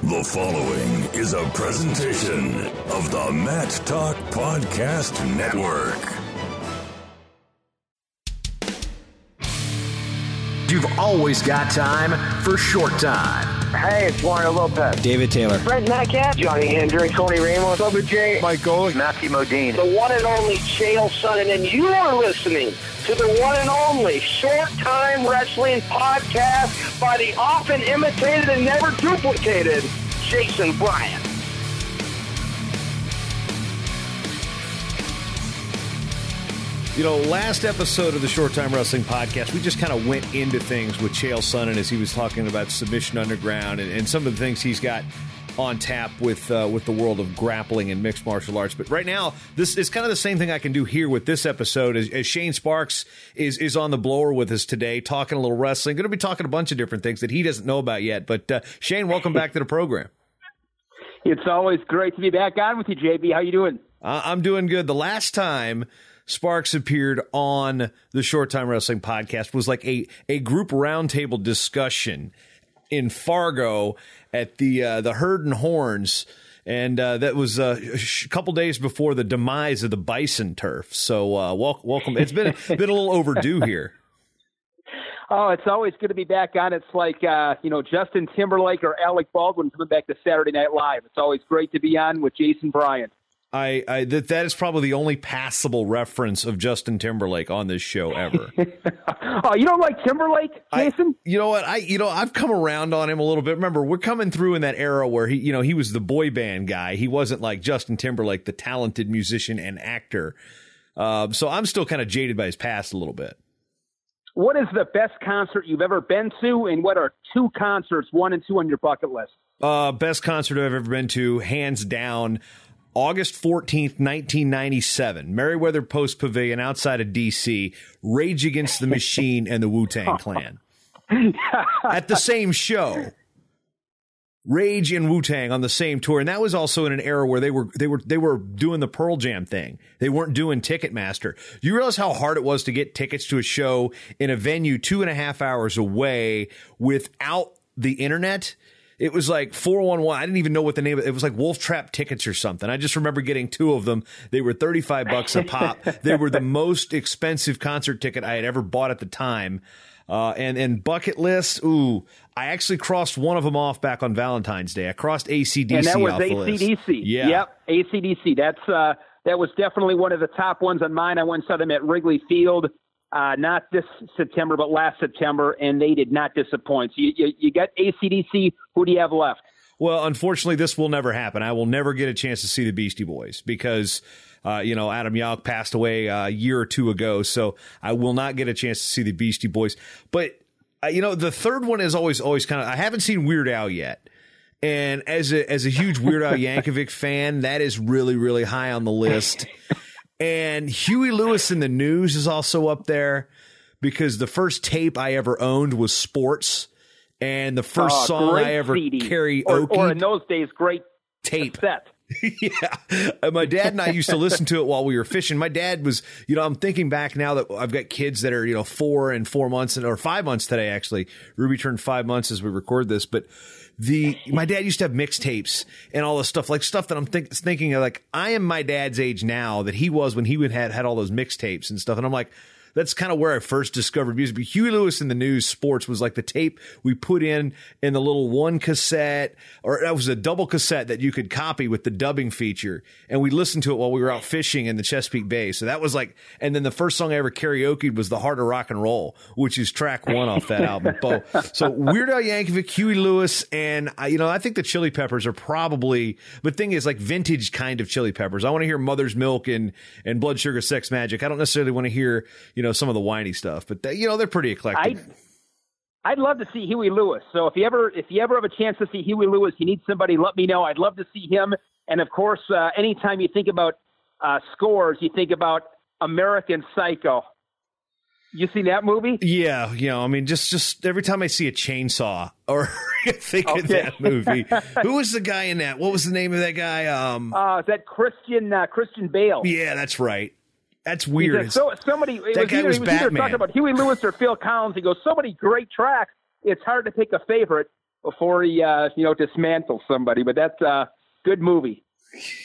The following is a presentation of the Matt Talk Podcast Network. You've always got time for Short Time. Hey, it's Mario Lopez. David Taylor. Brent Metcalf. Johnny Hendricks. Tony Ramos. Bubba J. Mike Golick. Matthew Modine. The one and only Chael Sonnen, and you are listening to the one and only Short Time Wrestling Podcast by the often imitated and never duplicated Jason Bryant. You know, last episode of the Short Time Wrestling Podcast, we just kind of went into things with Chael Sonnen as he was talking about Submission Underground and some of the things he's got on tap with the world of grappling and mixed martial arts. But right now, this is kind of the same thing I can do here with this episode as Shane Sparks is on the blower with us today, talking a little wrestling. Going to be talking a bunch of different things that he doesn't know about yet. But Shane, welcome back to the program. It's always great to be back on with you, JB. How you doing? I'm doing good. The last time Sparks appeared on the Short Time Wrestling Podcast was like a group roundtable discussion in Fargo at the Herd and Horns, and that was a couple days before the demise of the Bison turf. So welcome. It's been a little overdue here. Oh, it's always good to be back on. It's like Justin Timberlake or Alec Baldwin coming back to Saturday Night Live. It's always great to be on with Jason Bryant. That is probably the only passable reference of Justin Timberlake on this show ever. Oh, you don't like Timberlake, Jason? You know what? I've come around on him a little bit. Remember, we're coming through in that era where he was the boy band guy. He wasn't like Justin Timberlake, the talented musician and actor. So I'm still kind of jaded by his past a little bit. What is the best concert you've ever been to, and what are two concerts, 1 and 2, on your bucket list? Best concert I've ever been to, hands down, August 14th, 1997, Merriweather Post Pavilion outside of D.C., Rage Against the Machine and the Wu-Tang Clan. At the same show. Rage and Wu-Tang on the same tour. And that was also in an era where they were doing the Pearl Jam thing. They weren't doing Ticketmaster. You realize how hard it was to get tickets to a show in a venue 2.5 hours away without the internet? It was like 411. I didn't even know what the name of it. It was like Wolf Trap tickets or something. I just remember getting 2 of them. They were $35 a pop. They were the most expensive concert ticket I had ever bought at the time. And bucket list. Ooh, I actually crossed one of them off back on Valentine's Day. I crossed AC/DC. And that was off the list. AC/DC. Yeah. Yep. AC/DC. That was definitely one of the top ones on mine. I went and saw them at Wrigley Field. Not this September, but last September, and they did not disappoint. So you got AC/DC. Who do you have left? Well, unfortunately, this will never happen. I will never get a chance to see the Beastie Boys because, Adam Yauch passed away a year or 2 ago, so I will not get a chance to see the Beastie Boys. But, the third one is always kind of – I haven't seen Weird Al yet. And as a huge Weird Al Yankovic fan, that is really, really high on the list. And Huey Lewis in the News is also up there because the first tape I ever owned was Sports, and the first song I ever karaoke. Or in those days, great tape. Cassette. Yeah. My dad and I used to listen to it while we were fishing. My dad was, I'm thinking back now that I've got kids that are, 4 and 4 months or 5 months today, actually. Ruby turned 5 months as we record this, but my dad used to have mixtapes and all this stuff, like stuff that I'm thinking of, like, I am my dad's age now that he was when he had all those mixtapes and stuff. And I'm like, that's kind of where I first discovered music. But Huey Lewis in the News Sports was like the tape we put in the little one cassette, or that was a double cassette that you could copy with the dubbing feature. And we listened to it while we were out fishing in the Chesapeake Bay. So that was like, and then the first song I ever karaoke'd was The Heart of Rock and Roll, which is track 1 off that album. So Weird Al Yankovic, Huey Lewis, and I think the Chili Peppers are probably, but thing is, like, vintage kind of Chili Peppers. I want to hear Mother's Milk and Blood Sugar Sex Magic. I don't necessarily want to hear, some of the whiny stuff, but they're pretty eclectic. I'd love to see Huey Lewis. So if you ever have a chance to see Huey Lewis, you need somebody, let me know. I'd love to see him. And of course, anytime you think about scores, you think about American Psycho. You seen that movie? Yeah, just every time I see a chainsaw or think of that movie. Who was the guy in that? What was the name of that guy? Is that Christian Bale? Yeah, that's right. That's weird. Somebody was either talking about Huey Lewis or Phil Collins. He goes, so many great tracks, it's hard to pick a favorite. before he dismantles somebody. But that's a good movie.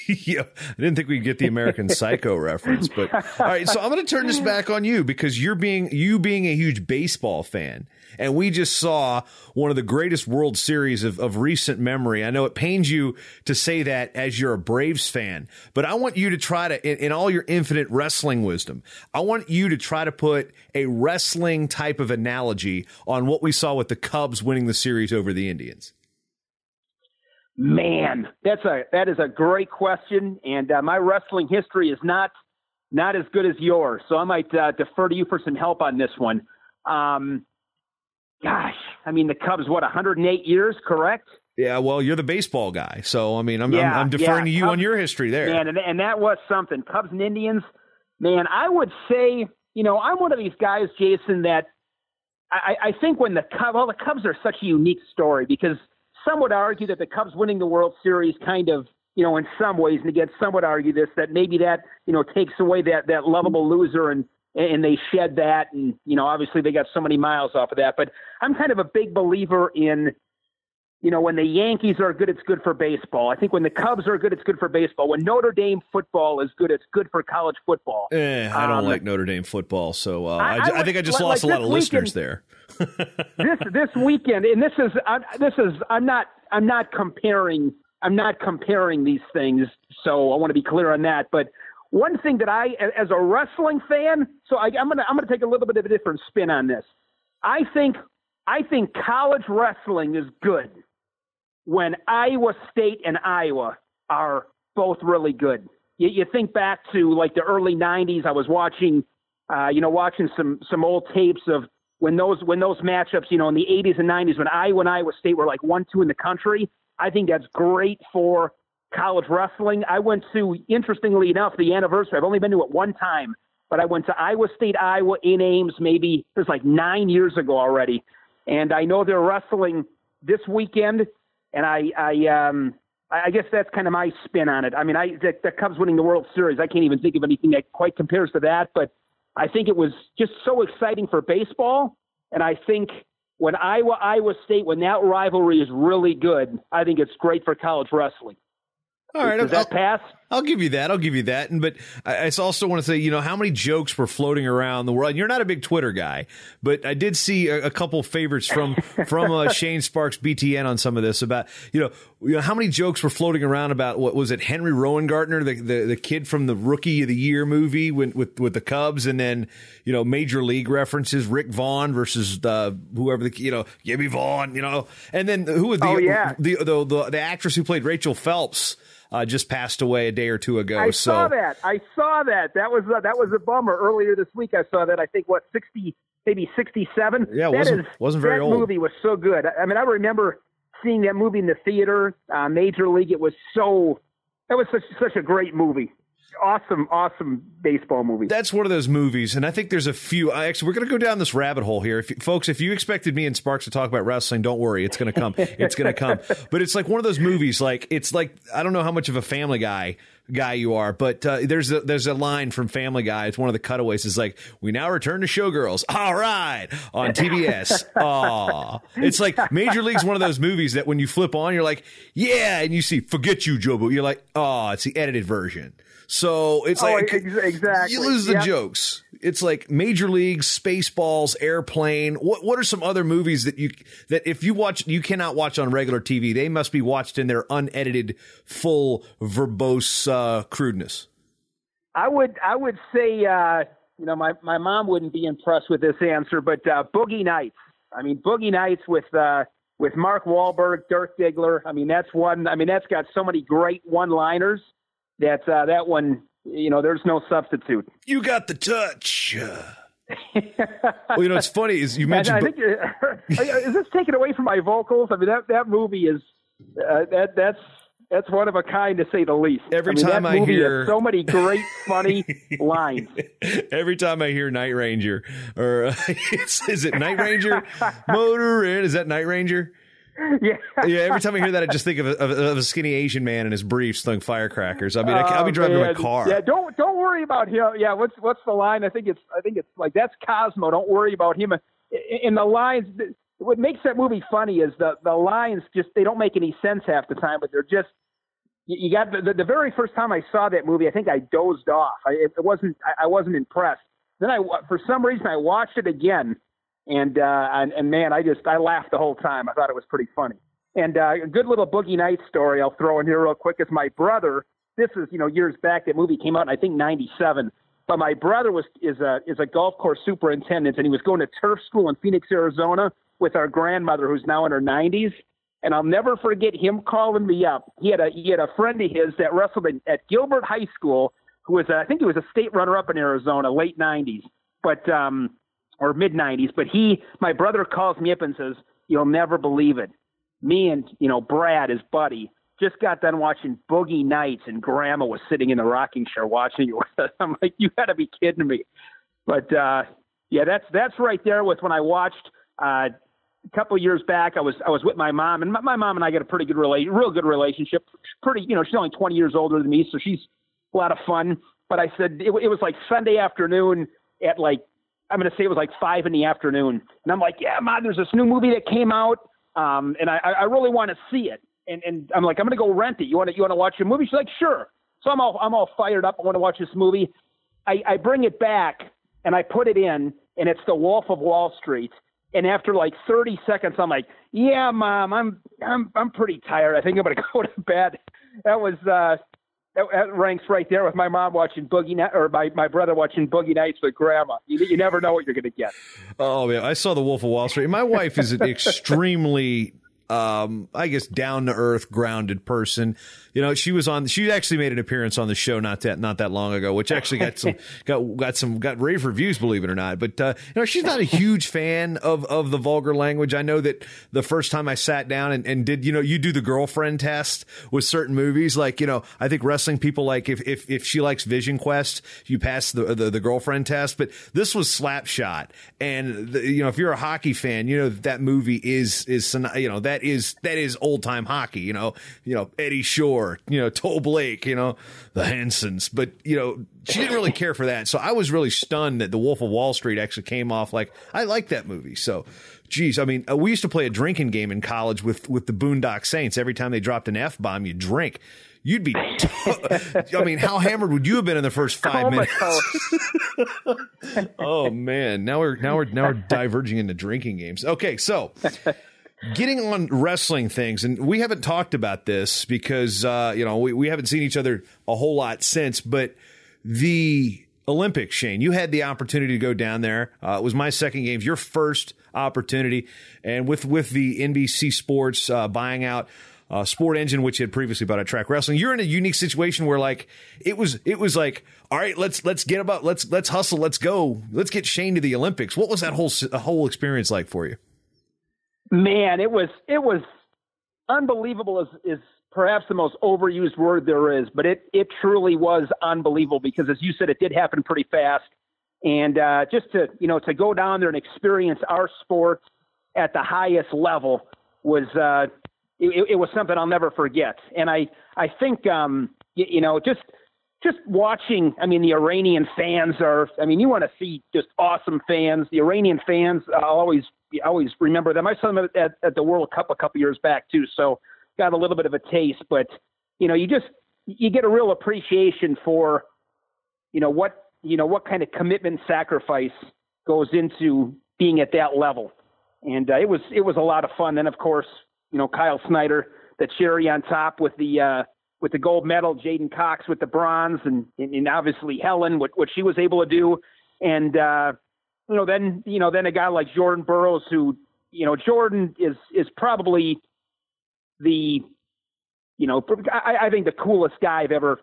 Yeah, I didn't think we'd get the American Psycho reference, but all right. So I'm going to turn this back on you because you being a huge baseball fan, and we just saw one of the greatest World Series of recent memory. I know it pains you to say that as you're a Braves fan, but I want you to try to, in all your infinite wrestling wisdom, I want you to try to put a wrestling type of analogy on what we saw with the Cubs winning the series over the Indians. Man, that is a great question, and my wrestling history is not as good as yours, so I might defer to you for some help on this one. Gosh, I mean, the Cubs, 108 years, correct? Yeah, well, you're the baseball guy, so I mean, I'm deferring to you Cubs, on your history there. Man, and that was something. Cubs and Indians, man, I would say, I'm one of these guys, Jason, that I think when the Cubs are such a unique story because some would argue that the Cubs winning the World Series kind of, in some ways, and again, some would argue this, that maybe that, takes away that lovable loser and they shed that. And, obviously they got so many miles off of that. But I'm kind of a big believer in, when the Yankees are good, it's good for baseball. I think when the Cubs are good, it's good for baseball. When Notre Dame football is good, it's good for college football. I don't like Notre Dame football, so I think I just lost a lot of listeners there. this weekend, and I'm not comparing these things, so I want to be clear on that. But one thing that as a wrestling fan, so I'm gonna take a little bit of a different spin on this. I think college wrestling is good when Iowa State and Iowa are both really good. You think back to like the early 90s. I was watching some old tapes of when those matchups, in the 80s and 90s, when Iowa and Iowa State were like 1-2 in the country. I think that's great for college wrestling. I went to, interestingly enough, the anniversary. I've only been to it one time, but I went to Iowa State, Iowa in Ames. Maybe it was like 9 years ago already. And I know they're wrestling this weekend, and I guess that's kind of my spin on it. I mean, the Cubs winning the World Series, I can't even think of anything that quite compares to that, but I think it was just so exciting for baseball, and I think when Iowa State, when that rivalry is really good, I think it's great for college wrestling. All right, does that pass? I'll give you that. But I also want to say, how many jokes were floating around the world? And you're not a big Twitter guy, but I did see a couple favorites from Shane Sparks BTN on some of this about, how many jokes were floating around about, what was it, Henry Rowengartner, the kid from the Rookie of the Year movie with the Cubs, and then, Major League references, Rick Vaughn versus whoever Gibby Vaughn, and then who was the actress who played Rachel Phelps. Just passed away a day or two ago. I saw that. That was a bummer. Earlier this week, I saw that. I think 60, maybe 67. Yeah, it wasn't very old. That movie was so good. I mean, I remember seeing that movie in the theater. Major League. That was such a great movie. Awesome baseball movie. That's one of those movies, and I think there's a few. Actually, we're going to go down this rabbit hole here. If you expected me and Sparks to talk about wrestling, don't worry, it's going to come. It's going to come. But it's like one of those movies. It's like I don't know how much of a Family Guy you are, but there's a line from Family Guy. It's one of the cutaways. It's like, we now return to Showgirls. All right, on TBS. Aw, it's like Major League's one of those movies that when you flip on, you're like, yeah, and you see "Forget You, Jobu." You're like, oh, it's the edited version. So it's like exactly. You lose the jokes. It's like Major League, Spaceballs, Airplane. What are some other movies that if you watch, you cannot watch on regular TV? They must be watched in their unedited, full, verbose crudeness. I would say my mom wouldn't be impressed with this answer, but Boogie Nights. I mean, Boogie Nights with Mark Wahlberg, Dirk Diggler. I mean, that's one. I mean, that's got so many great one-liners. That one, there's no substitute. You got the touch. Well, it's funny is you mentioned. I think is this taken away from my vocals? I mean, that movie is that's one of a kind to say the least. Every time I hear so many great funny lines. Every time I hear Night Ranger, or is it Night Ranger? Motor in, is that Night Ranger? Yeah. Every time I hear that, I just think of a skinny Asian man in his briefs throwing firecrackers. I mean, I'll be driving my car. Yeah, don't worry about him. Yeah, what's the line? I think it's like, that's Cosmo. Don't worry about him. In the lines, what makes that movie funny is the lines they don't make any sense half the time, but they're just, you got the very first time I saw that movie, I think I dozed off. I wasn't impressed. Then for some reason I watched it again, and man, I laughed the whole time. I thought it was pretty funny. And a good little Boogie Nights story I'll throw in here real quick is my brother. This is years back. That movie came out in I think '97. But my brother is a golf course superintendent, and he was going to turf school in Phoenix, Arizona, with our grandmother, who's now in her 90s. And I'll never forget him calling me up. He had a friend of his that wrestled at Gilbert High School, who was I think he was a state runner-up in Arizona, late 90s, but or mid 90s. But my brother calls me up and says, "You'll never believe it. Me and Brad, his buddy, just got done watching Boogie Nights, and Grandma was sitting in the rocking chair watching it with us." I'm like, "You got to be kidding me!" But yeah, that's right there with when I watched a couple of years back. I was with my mom, and my mom and I got a pretty good real good relationship. Pretty, she's only 20 years older than me, so she's a lot of fun. But I said it was like Sunday afternoon at I'm going to say it was like 5 p.m, and I'm like, "Yeah, Mom, there's this new movie that came out, and I really want to see it." And I'm like, "I'm going to go rent it. You want to watch a movie?" She's like, "Sure." So I'm all fired up. I want to watch this movie. I bring it back and I put it in, and it's The Wolf of Wall Street. And after like 30 seconds, I'm like, "Yeah, Mom, I'm pretty tired. I think I'm going to go to bed." That was that ranks right there with my mom watching Boogie Nights, or my brother watching Boogie Nights with Grandma. You never know what you're going to get. Oh man, I saw The Wolf of Wall Street. My wife is an extremely I guess down to earth, grounded person. She actually made an appearance on the show not that long ago, which actually got rave reviews, believe it or not. But she's not a huge fan of the vulgar language. I know that the first time I sat down and did, you do the girlfriend test with certain movies, like, I think wrestling people, like if she likes Vision Quest, you pass the girlfriend test. But this was Slapshot, and if you're a hockey fan, that movie is that is old time hockey. Eddie Shore, Toe Blake, the Hansons. But, she didn't really care for that. So I was really stunned that The Wolf of Wall Street actually came off like, I like that movie. So, geez, I mean, we used to play a drinking game in college with the Boondock Saints. Every time they dropped an F-bomb, you drink. You'd be, I mean, how hammered would you have been in the first 5 minutes? Oh man. Now we're diverging into drinking games. Okay. So, getting on wrestling things, and we haven't talked about this because, we haven't seen each other a whole lot since, but the Olympics, Shane, you had the opportunity to go down there. It was my second games, your first opportunity. And with the NBC Sports buying out Sport Engine, which had previously bought out Track Wrestling, you're in a unique situation where it was like, all right, let's hustle, let's go, let's get Shane to the Olympics. What was that whole experience like for you? Man, it was unbelievable is perhaps the most overused word there is, but it truly was unbelievable because, as you said, it did happen pretty fast. And just to go down there and experience our sport at the highest level was it was something I'll never forget. And I think just watching, I mean, the Iranian fans you want to see just awesome fans. The Iranian fans, I always remember them. I saw them at the World Cup a couple years back too, so got a little bit of a taste. But you get a real appreciation for what kind of commitment, sacrifice goes into being at that level. And it was a lot of fun. Then of course, Kyle Snyder, the cherry on top with the gold medal, Jaden Cox with the bronze, and obviously Helen, what she was able to do. And, then a guy like Jordan Burroughs, who, Jordan is probably I think the coolest guy I've ever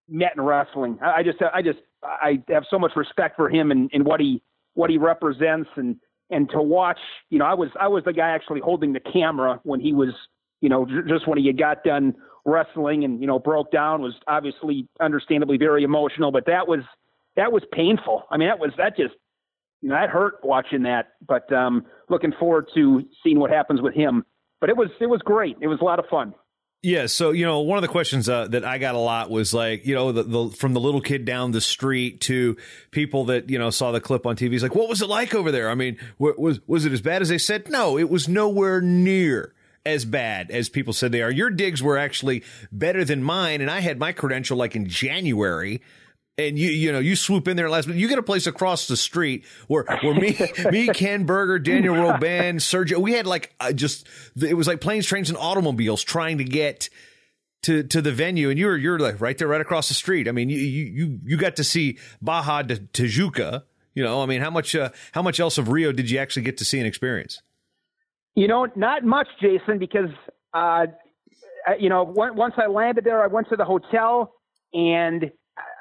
met in wrestling. I have so much respect for him and what he represents, and to watch, I was the guy actually holding the camera when he was, just when he had got done wrestling and, broke down, was obviously understandably very emotional, but that was painful. I mean, that hurt watching that, but looking forward to seeing what happens with him. But it was great. It was a lot of fun. Yeah, so one of the questions that I got a lot was like, from the little kid down the street to people that saw the clip on TV. It's like, what was it like over there? I mean, was it as bad as they said? No, it was nowhere near as bad as people said they are. Your digs were actually better than mine, and I had my credential like in January. And you swoop in there last minute. You get a place across the street where me, Ken Berger, Daniel Robin, Sergio, we had it was like planes, trains, and automobiles trying to get to the venue, and you're like right there, right across the street. I mean, you got to see Baja de Tijuca. I mean, how much else of Rio did you actually get to see and experience? Not much, Jason, because once I landed there, I went to the hotel, and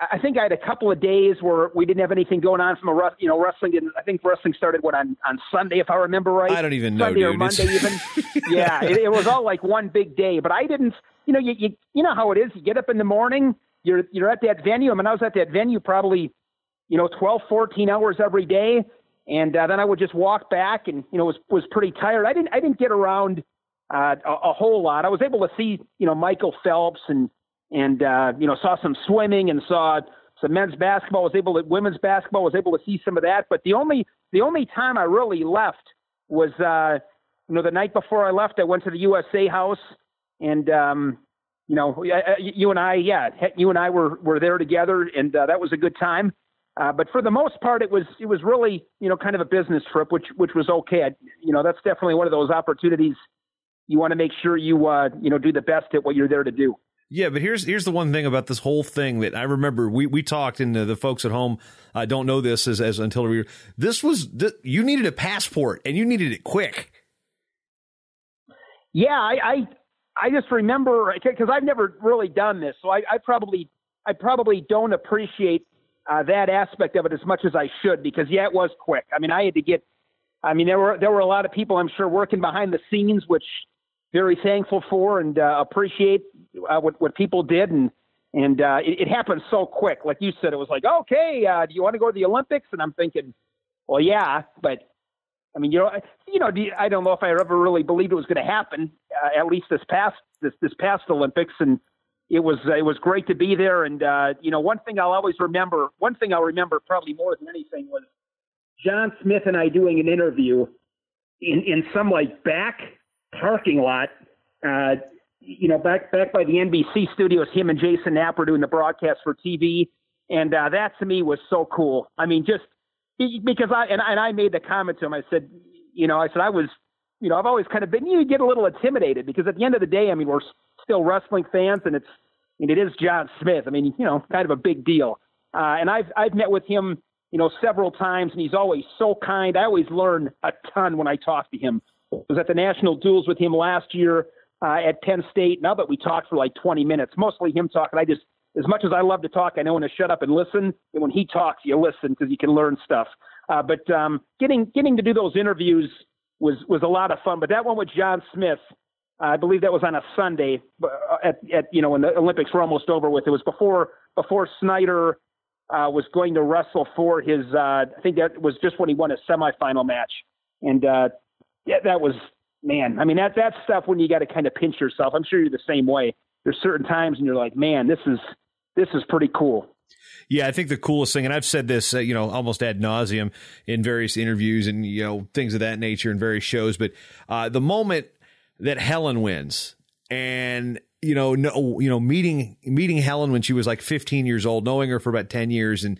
I think I had a couple of days where we didn't have anything going on from wrestling didn't. I think wrestling started on Sunday, if I remember right. I don't even know, Sunday dude. Or Monday even. Yeah, it was all like one big day. But I didn't. You know how it is. You get up in the morning. You're at that venue. I mean, I was at that venue probably 12, 14 hours every day, and then I would just walk back, and was pretty tired. I didn't get around a whole lot. I was able to see Michael Phelps and saw some swimming and saw some men's basketball, women's basketball, was able to see some of that. But the only time I really left was, the night before I left, I went to the USA House, and, you and I were there together, and that was a good time. But for the most part, it was really, kind of a business trip, which was okay. That's definitely one of those opportunities you want to make sure you do the best at what you're there to do. Yeah, but here's the one thing about this whole thing that I remember we talked, and the folks at home don't know this as until we you needed a passport, and you needed it quick. Yeah, I just remember, because I've never really done this, so I probably don't appreciate that aspect of it as much as I should, because it was quick. I mean, I had to get. I mean, there were a lot of people, I'm sure, working behind the scenes, which very thankful for and appreciate what people did, and it happened so quick. Like you said, it was like, okay, do you want to go to the Olympics? And I'm thinking, well, yeah, but I mean, I don't know if I ever really believed it was going to happen. At least this past Olympics, and it was great to be there. And one thing I'll remember probably more than anything was John Smith and I doing an interview in some like back parking lot, back by the NBC studios. Him and Jason Knapp were doing the broadcast for TV, and that to me was so cool. I mean, just because I made the comment to him. I said I was, I've always kind of been, you get a little intimidated, because at the end of the day, I mean, we're still wrestling fans, and it is John Smith. I mean, kind of a big deal. And I've met with him, several times, and he's always so kind. I always learn a ton when I talk to him. I was at the National Duels with him last year at Penn State. Now that we talked for like 20 minutes, mostly him talking. As much as I love to talk, I know when to shut up and listen. And when he talks, you listen, because you can learn stuff. But getting to do those interviews was a lot of fun. But that one with John Smith, I believe that was on a Sunday when the Olympics were almost over with. It was before Snyder was going to wrestle for his. I think that was just when he won his semifinal match. And that was, man. I mean, that stuff when you got to kind of pinch yourself. I'm sure you're the same way. There's certain times and you're like, man, this is pretty cool. Yeah, I think the coolest thing, and I've said this, almost ad nauseum in various interviews and, things of that nature in various shows, but the moment that Helen wins, and, meeting Helen when she was like 15 years old, knowing her for about 10 years, and,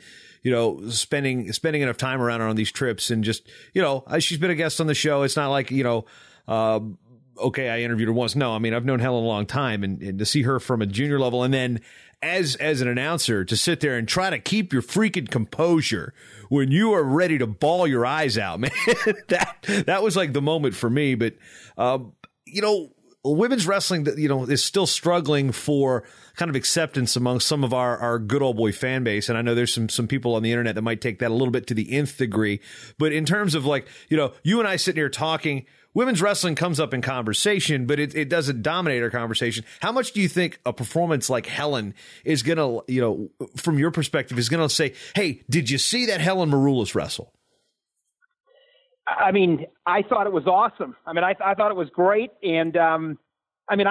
spending enough time around her on these trips, and just, she's been a guest on the show. It's not like, okay, I interviewed her once. No, I mean, I've known Helen a long time, and to see her from a junior level, and then as an announcer, to sit there and try to keep your freaking composure when you are ready to bawl your eyes out, man, that was like the moment for me. But, women's wrestling, is still struggling for kind of acceptance among some of our good old boy fan base. And I know there's some people on the internet that might take that a little bit to the nth degree. But in terms of like, you and I sitting here talking, women's wrestling comes up in conversation, but it doesn't dominate our conversation. How much do you think a performance like Helen is going to, from your perspective, is going to say, hey, did you see that Helen Maroulis wrestle? I mean, I thought it was awesome. I mean, I thought it was great. And, I mean,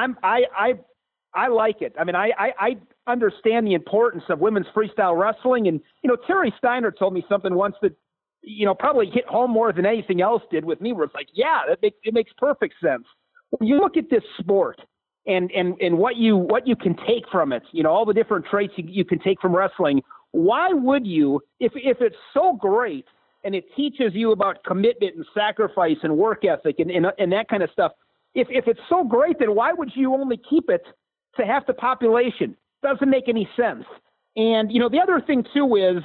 I like it. I mean, I understand the importance of women's freestyle wrestling. And, Terry Steiner told me something once that, probably hit home more than anything else did with me, where it's like, yeah, it makes perfect sense. When you look at this sport and what you can take from it, all the different traits you can take from wrestling, why would you, if it's so great and it teaches you about commitment and sacrifice and work ethic and that kind of stuff, if it's so great, then why would you only keep it to half the population? Doesn't make any sense. And, the other thing too is,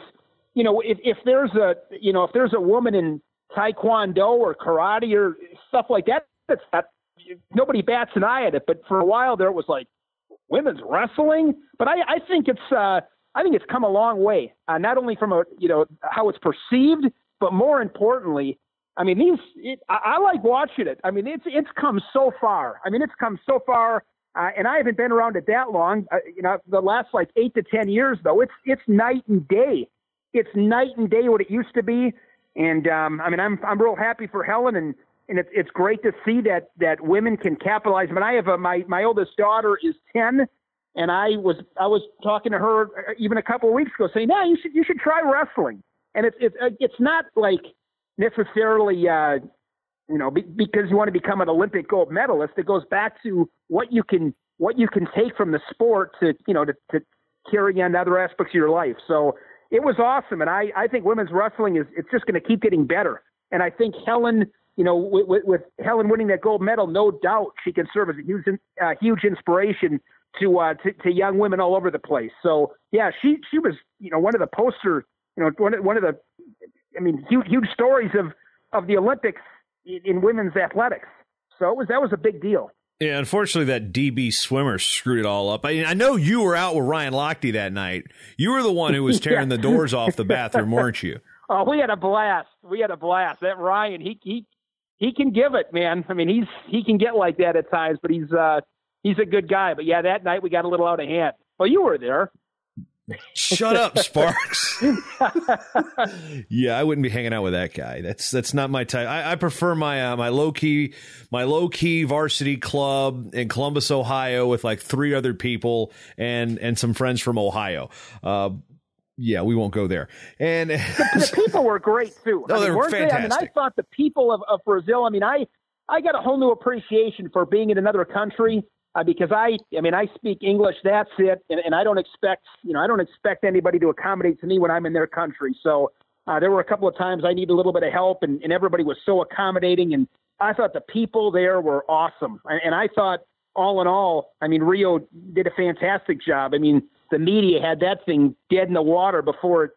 if there's a woman in Taekwondo or karate or stuff like that, that's not, nobody bats an eye at it. But for a while there, it was like women's wrestling. But I think it's come a long way, not only from how it's perceived, but more importantly, I mean, I like watching it. I mean, it's come so far. And I haven't been around it that long. The last 8 to 10 years though, it's night and day. It's night and day what it used to be. And I'm real happy for Helen, and it's great to see that women can capitalize. I mean, I have my oldest daughter is 10, and I was talking to her even a couple of weeks ago, saying, "No, you should try wrestling." And it's not like necessarily because you want to become an Olympic gold medalist. It goes back to what you can take from the sport to carry on other aspects of your life. So it was awesome. And I think women's wrestling it's just going to keep getting better. And I think Helen, with Helen winning that gold medal, no doubt she can serve as a huge inspiration to young women all over the place. So yeah, she was, one of the poster, one of the, huge stories of the Olympics in women's athletics. So that was a big deal. Yeah, unfortunately, that DB swimmer screwed it all up. I know you were out with Ryan Lochte that night. You were the one who was tearing the doors off the bathroom, weren't you? Oh, we had a blast. That Ryan, he can give it, man. I mean, he can get like that at times, but he's a good guy. But yeah, that night we got a little out of hand. Well, you were there. Shut up, Sparks. Yeah, I wouldn't be hanging out with that guy. That's not my type. I prefer my low key varsity club in Columbus, Ohio, with 3 other people and some friends from Ohio. Yeah, we won't go there. And the people were great too. No, they were fantastic. I thought the people of Brazil. I got a whole new appreciation for being in another country. Because I speak English, that's it, and I don't expect anybody to accommodate to me when I'm in their country. So there were a couple of times I needed a little bit of help, and everybody was so accommodating, and I thought the people there were awesome. And I thought, all in all, Rio did a fantastic job. The media had that thing dead in the water before it,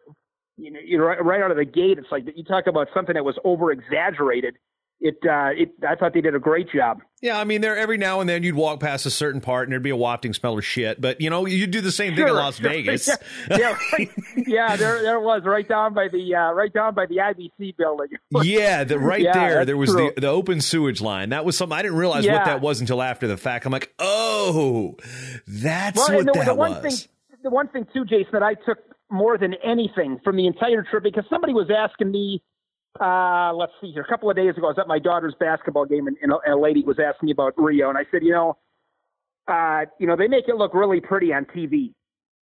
right out of the gate. It's like you talk about something that was over-exaggerated. I thought they did a great job. Yeah, there every now and then you'd walk past a certain part and there'd be a wafting smell of shit. But you do the same thing in Las Vegas. Yeah, right. Yeah, there was right down by the IBC building. Yeah, there was the open sewage line. That was something I didn't realize what that was until after the fact. I'm like, oh, that's what that was. The one thing too, Jason, that I took more than anything from the entire trip, because somebody was asking me. Let's see here. A couple of days ago, I was at my daughter's basketball game, and a lady was asking me about Rio, and I said, they make it look really pretty on TV,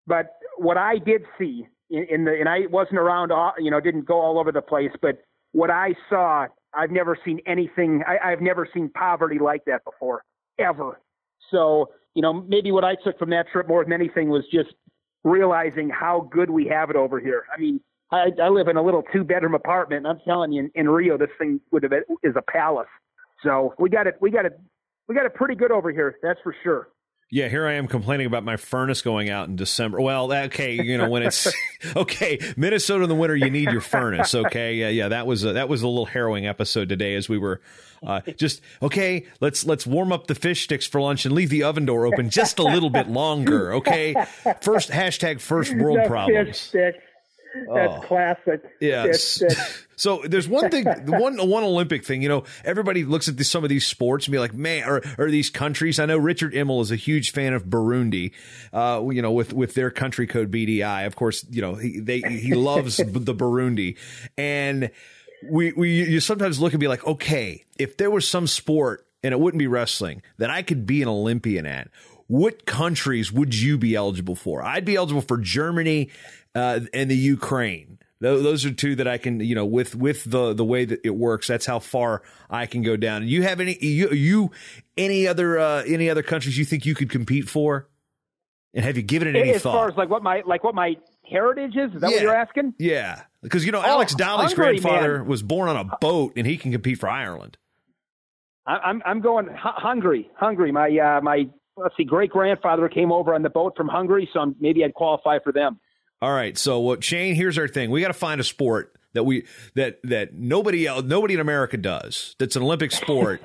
but what I did see and I wasn't around, didn't go all over the place, but what I saw, I've never seen anything. I've never seen poverty like that before, ever. So, maybe what I took from that trip more than anything was just realizing how good we have it over here. I live in a little 2-bedroom apartment, and I'm telling you, in Rio, this thing is a palace. So we got it pretty good over here. That's for sure. Yeah, here I am complaining about my furnace going out in December. Well, okay, when it's okay, Minnesota in the winter, you need your furnace. Okay, yeah, that was a little harrowing episode today as we were let's warm up the fish sticks for lunch and leave the oven door open just a little bit longer. Okay, first world problems. Fish sticks. That's classic. Yes. So there's one thing, one Olympic thing, everybody looks at some of these sports and be like, man, or these countries. I know Richard Immel is a huge fan of Burundi, with their country code BDI. Of course, he loves the Burundi. And you sometimes look and be like, okay, if there was some sport and it wouldn't be wrestling that I could be an Olympian at, what countries would you be eligible for? I'd be eligible for Germany and the Ukraine. Those are two that I can, with the way that it works, that's how far I can go down. You have any other countries you think you could compete for? And have you given it any thought? As far as like what my heritage is what you're asking? Yeah, because Alex Dolly's Hungary, grandfather was born on a boat, and he can compete for Ireland. I'm going Hungary. My great grandfather came over on the boat from Hungary, so maybe I'd qualify for them. All right. So Shane, here's our thing. We got to find a sport that nobody in America does. That's an Olympic sport.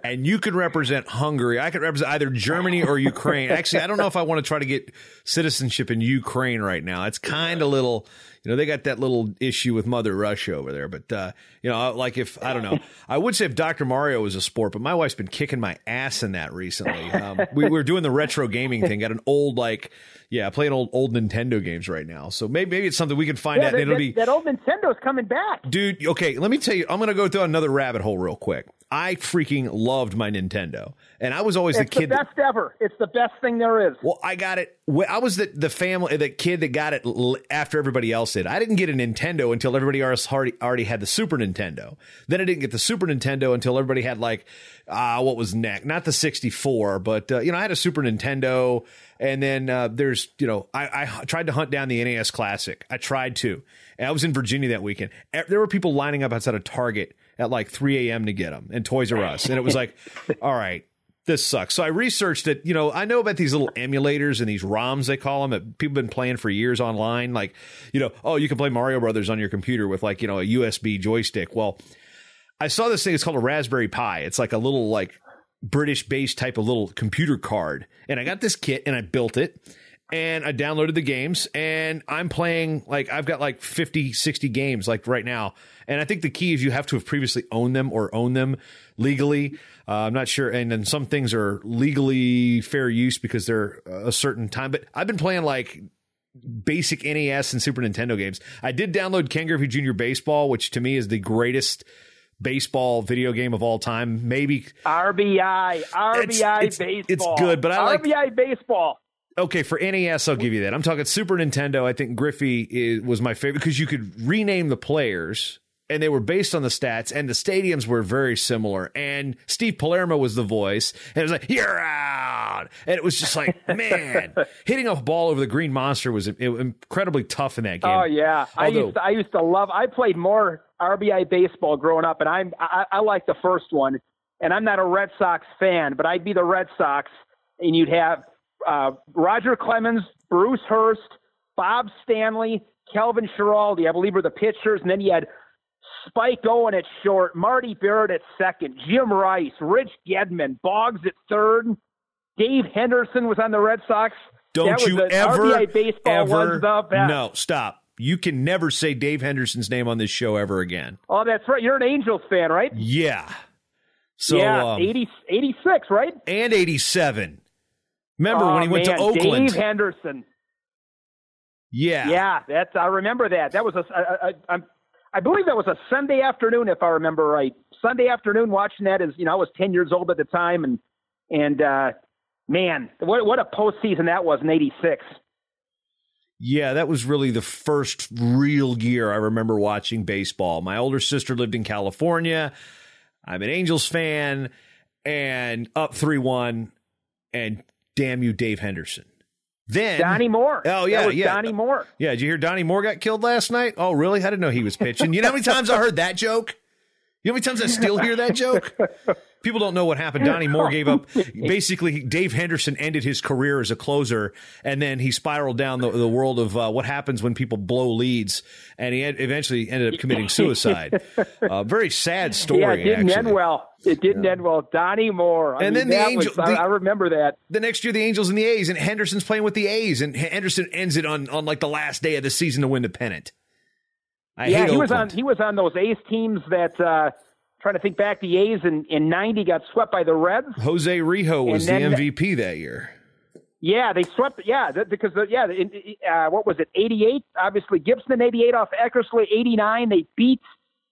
And you could represent Hungary. I could represent either Germany or Ukraine. Actually, I don't know if I want to try to get citizenship in Ukraine right now. It's kind of little, they got that little issue with Mother Russia over there. But, like if, I don't know, I would say if Dr. Mario was a sport, but my wife's been kicking my ass in that recently. We were doing the retro gaming thing, got an old, playing old Nintendo games right now. So maybe it's something we can find out. That old Nintendo's coming back. Dude, okay, let me tell you, I'm going to go through another rabbit hole real quick. I freaking loved my Nintendo. And I was always the kid. It's the best ever. It's the best thing there is. Well, I got it. I was the kid that got it after everybody else did. I didn't get a Nintendo until everybody else already had the Super Nintendo. Then I didn't get the Super Nintendo until everybody had what was next? Not the 64, but, I had a Super Nintendo. And then there's, I tried to hunt down the NES Classic. I tried to. And I was in Virginia that weekend. There were people lining up outside of Target at 3 a.m. to get them and Toys R Us. And it was all right, this sucks. So I researched it. I know about these little emulators and these ROMs, they call them, that people have been playing for years online. You can play Mario Brothers on your computer with a USB joystick. Well, I saw this thing. It's called a Raspberry Pi. It's like a little British-based type of little computer card. And I got this kit and I built it. And I downloaded the games, and I'm playing, I've got 50, 60 games, right now. And I think the key is you have to have previously owned them or own them legally. I'm not sure. And then some things are legally fair use because they're a certain time. But I've been playing, basic NES and Super Nintendo games. I did download Ken Griffey Jr. Baseball, which to me is the greatest baseball video game of all time. Maybe RBI Baseball. It's good, but I RBI Baseball. Okay, for NES, I'll give you that. I'm talking Super Nintendo. I think Griffey was my favorite because you could rename the players, and they were based on the stats, and the stadiums were very similar. And Steve Palermo was the voice, and it was you're out! And it was just man, hitting a ball over the green monster was incredibly tough in that game. Oh, yeah. I used to love – I played more RBI Baseball growing up, and I like the first one. And I'm not a Red Sox fan, but I'd be the Red Sox, and you'd have – Roger Clemens, Bruce Hurst, Bob Stanley, Kelvin Schiraldi, I believe were the pitchers. And then you had Spike Owen at short, Marty Barrett at second, Jim Rice, Rich Gedman, Boggs at third. Dave Henderson was on the Red Sox. RBI Baseball was the best. No, stop. You can never say Dave Henderson's name on this show ever again. Oh, that's right. You're an Angels fan, right? Yeah. So, 86, right? And 87. Remember when he went to Oakland? Dave Henderson. Yeah. Yeah, I remember that. That was I believe that was a Sunday afternoon, if I remember right. Sunday afternoon watching that I was 10 years old at the time, and man, what a postseason that was in '86. Yeah, that was really the first real year I remember watching baseball. My older sister lived in California. I'm an Angels fan, and up 3-1, and damn you, Dave Henderson. Then Donnie Moore. Oh, yeah. Donnie Moore. Yeah, did you hear Donnie Moore got killed last night? Oh, really? I didn't know he was pitching. You know how many times I heard that joke? You know how many times I still hear that joke? People don't know what happened. Donnie Moore gave up. Basically, Dave Henderson ended his career as a closer, and then he spiraled down the world of what happens when people blow leads, and he eventually ended up committing suicide. Very sad story, yeah, it didn't actually. end well. It didn't end well. Donnie Moore. Then the Angels. I remember that. The next year, the Angels and the A's, and Henderson's playing with the A's, and Henderson ends it on the last day of the season to win the pennant. He was on those A's teams that. Trying to think back, the A's in '90 got swept by the Reds. Jose Rijo was the MVP that year. Yeah, they swept. Yeah, because what was it? '88. Obviously, Gibson in '88 off Eckersley. '89, they beat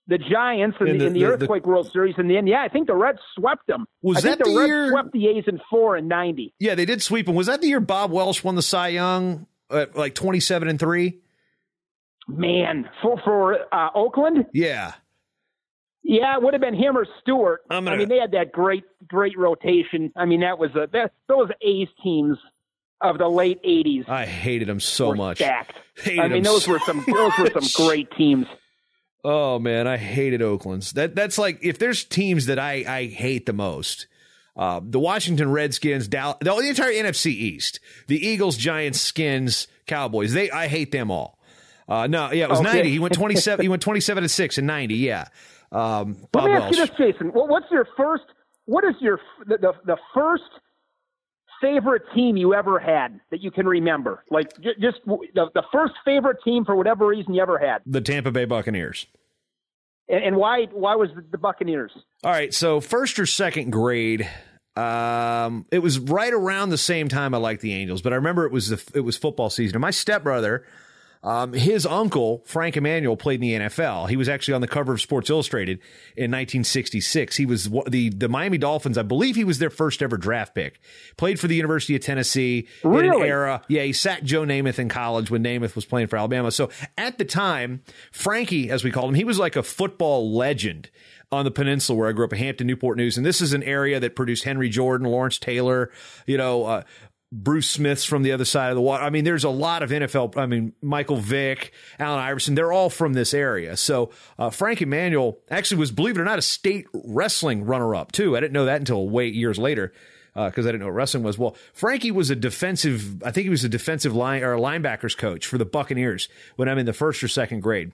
the Giants in the Earthquake World Series in the end. Yeah, I think the Reds swept them. I think the Reds swept the A's in 4 in 90. Yeah, they did sweep them. Was that the year Bob Welsh won the Cy Young at like 27-3? Man, for Oakland? Yeah. Yeah, it would have been him or Stewart. I mean, they had that great rotation. I mean, that was those A's teams of the late 80s. I hated them so much. Stacked. Those were some great teams. Oh man, I hated Oakland's. That's like, if there's teams that I hate the most, the Washington Redskins, the entire NFC East, the Eagles, Giants, Skins, Cowboys. I hate them all. It was 90. He went 27. He went 27-6 in 90. Yeah. Let me ask you this, Jason. What is the first favorite team you ever had that you can remember? Like just the first favorite team for whatever reason you ever had? The Tampa Bay Buccaneers. And why was the Buccaneers? All right, so first or second grade, it was right around the same time I liked the Angels, but I remember it was football season. And my stepbrother, his uncle, Frank Emanuel, played in the NFL. He was actually on the cover of Sports Illustrated in 1966. He was the Miami Dolphins. I believe he was their first ever draft pick. Played for the University of Tennessee in an era. Yeah, he sacked Joe Namath in college when Namath was playing for Alabama. So at the time, Frankie, as we called him, he was like a football legend on the peninsula where I grew up, in Hampton, Newport News. And this is an area that produced Henry Jordan, Lawrence Taylor, Bruce Smith's from the other side of the water. I mean, there's a lot of NFL. I mean, Michael Vick, Allen Iverson, they're all from this area. So Frank Emanuel actually was, believe it or not, a state wrestling runner-up, too. I didn't know that until years later because I didn't know what wrestling was. Well, Frankie was I think he was a defensive line or a linebackers coach for the Buccaneers when I'm in the first or second grade.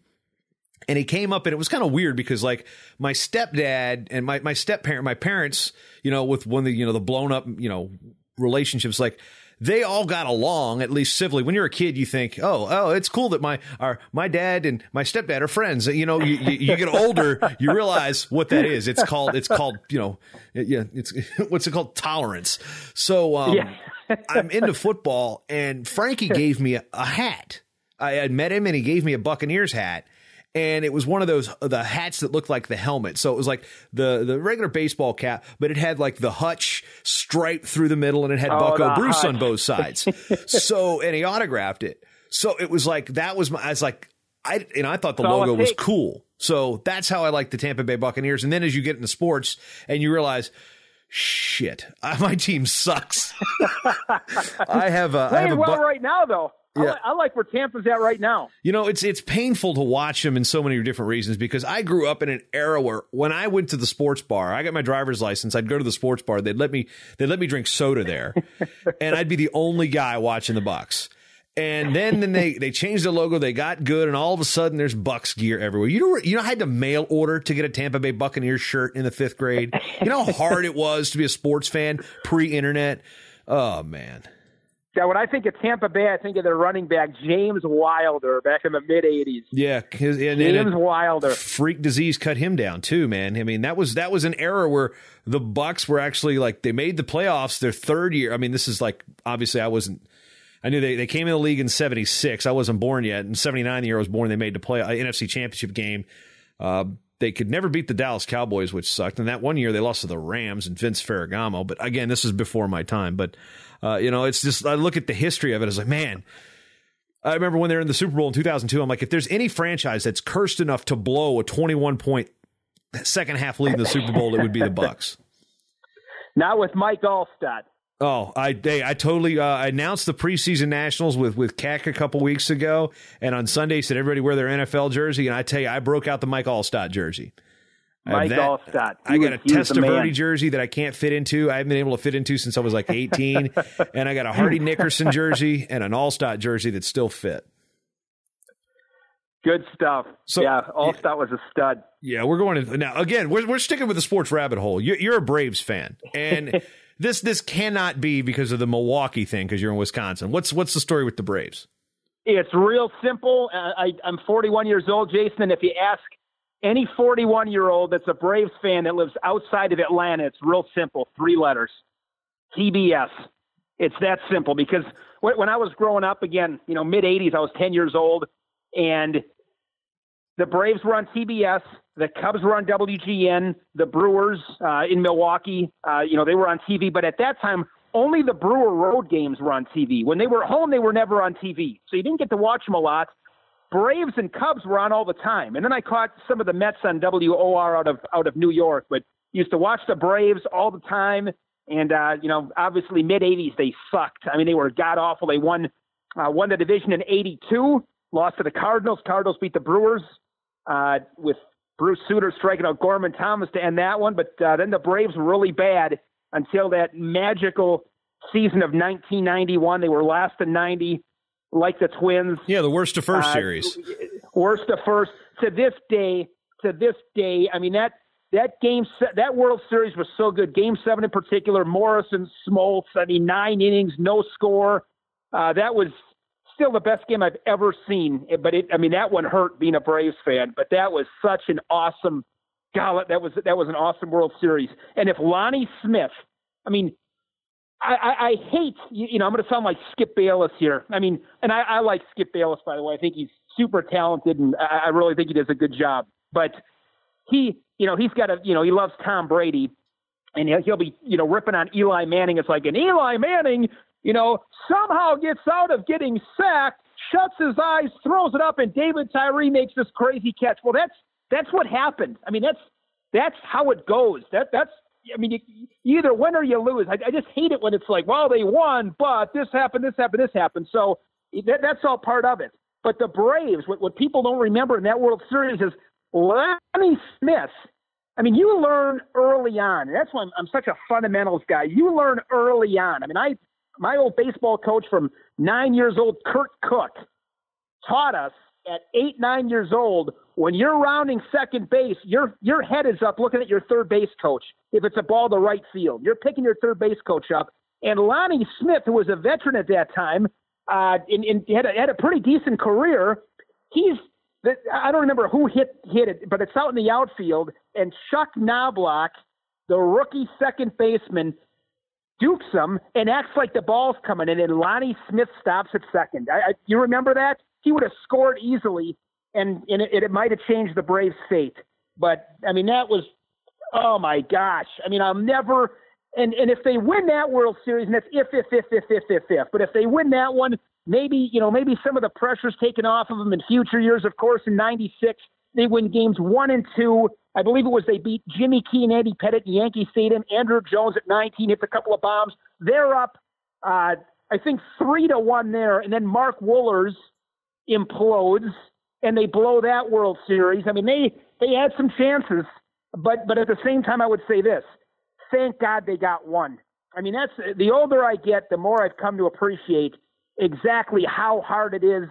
And he came up, and it was kind of weird because, like, my stepdad and my step-parent, my parents, with one of the blown up, relationships, like, they all got along, at least civilly. When you're a kid, you think, oh, it's cool that my dad and my stepdad are friends. You get older, you realize what that is. It's called it's what's it called? Tolerance. So I'm into football, and Frankie gave me a hat. I had met him, and he gave me a Buccaneers hat. And it was one of the hats that looked like the helmet. So it was like the regular baseball cap, but it had like the hutch stripe through the middle, and it had Bucko Bruce on both sides. And he autographed it. So it was like, I thought the logo was cool. So that's how I like the Tampa Bay Buccaneers. And then as you get into sports and you realize, shit, my team sucks. Right now though. Yeah. I like where Tampa's at right now. It's painful to watch them in so many different reasons because I grew up in an era where when I went to the sports bar, I got my driver's license, I'd go to the sports bar, they'd let me drink soda there, and I'd be the only guy watching the Bucs. And then they changed the logo, they got good, and all of a sudden there's Bucs gear everywhere. I had to mail order to get a Tampa Bay Buccaneers shirt in the 5th grade. You know how hard it was to be a sports fan pre-internet? Oh, man. Yeah, when I think of Tampa Bay, I think of their running back, James Wilder, back in the mid-'80s. Yeah. James Wilder. Freak disease cut him down, too, man. I mean, that was an era where the Bucs were actually, like, they made the playoffs their third year. I mean, this is like, obviously, I knew they came in the league in 76. I wasn't born yet. In 79, the year I was born, they made the NFC Championship game. They could never beat the Dallas Cowboys, which sucked. And that one year, they lost to the Rams and Vince Ferragamo. But, again, this is before my time. But, it's just, I look at the history of it. I was like, man, I remember when they were in the Super Bowl in 2002. I'm like, if there's any franchise that's cursed enough to blow a 21-point second half lead in the Super Bowl, it would be the Bucs. Not with Mike Allstott. Oh, I totally announced the preseason nationals with Cack a couple weeks ago, and on Sunday said everybody wear their NFL jersey, and I tell you, I broke out the Mike Allstott jersey. Allstott. I got a Testaverde jersey that I can't fit into. I haven't been able to fit into since I was like 18, and I got a Hardy Nickerson jersey and an Allstott jersey that still fit. Good stuff. So, yeah, Allstott was a stud. Yeah, we're going to now. Again, we're sticking with the sports rabbit hole. You're a Braves fan, and this cannot be because of the Milwaukee thing because you're in Wisconsin. What's the story with the Braves? It's real simple. I'm 41 years old, Jason, and if you ask any 41-year-old that's a Braves fan that lives outside of Atlanta, it's real simple. 3 letters. TBS. It's that simple because when I was growing up, again, mid-'80s, I was 10 years old, and the Braves were on TBS, the Cubs were on WGN, the Brewers in Milwaukee, they were on TV. But at that time, only the Brewer road games were on TV. When they were home, they were never on TV. So you didn't get to watch them a lot. Braves and Cubs were on all the time. And then I caught some of the Mets on WOR out of New York, but used to watch the Braves all the time. And, obviously mid-'80s, they sucked. I mean, they were god-awful. They won the division in 82, lost to the Cardinals. Cardinals beat the Brewers with Bruce Sutter striking out Gorman Thomas to end that one. But then the Braves were really bad until that magical season of 1991. They were last in 90, like the Twins. Yeah, the worst of first series. Worst of first. To this day, I mean, that World Series was so good. Game 7 in particular, Morrison, Smoltz, 9 innings, no score. That was still the best game I've ever seen. But that one hurt being a Braves fan. But that was such an awesome that was an awesome World Series. And if Lonnie Smith, I hate, I'm going to sound like Skip Bayless here. And I like Skip Bayless, by the way. I think he's super talented, and I really think he does a good job. But he's got he loves Tom Brady, and he'll be, ripping on Eli Manning. It's like, an Eli Manning, somehow gets out of getting sacked, shuts his eyes, throws it up, and David Tyree makes this crazy catch. Well, that's what happened. That's how it goes. You either win or you lose. I just hate it when it's like, well, they won, but this happened. So that's all part of it. But the Braves, what people don't remember in that World Series is Lonnie Smith. You learn early on. And that's why I'm such a fundamentals guy. You learn early on. My old baseball coach from 9 years old, Kurt Cook, taught us at 8, 9 years old, when you're rounding second base, your head is up looking at your third base coach. If it's a ball to right field, you're picking your third base coach up. And Lonnie Smith, who was a veteran at that time, and had a pretty decent career, I don't remember who hit it, but it's out in the outfield, and Chuck Knobloch, the rookie second baseman, dukes him and acts like the ball's coming in, and Lonnie Smith stops at second. You remember that? He would have scored easily, and it might have changed the Braves' fate. But, that was, oh, my gosh. I'll never – and if they win that World Series, and that's if. But if they win that one, maybe some of the pressure's taken off of them in future years. Of course, in 96, they win games 1 and 2. I believe it was they beat Jimmy Key and Andy Pettit in Yankee Stadium. Andrew Jones at 19 hits a couple of bombs. They're up, I think, 3-1 there. And then Mark Wohlers implodes, and they blow that World Series. They had some chances, but at the same time, I would say this: thank God they got one. That's the older I get, the more I've come to appreciate exactly how hard it is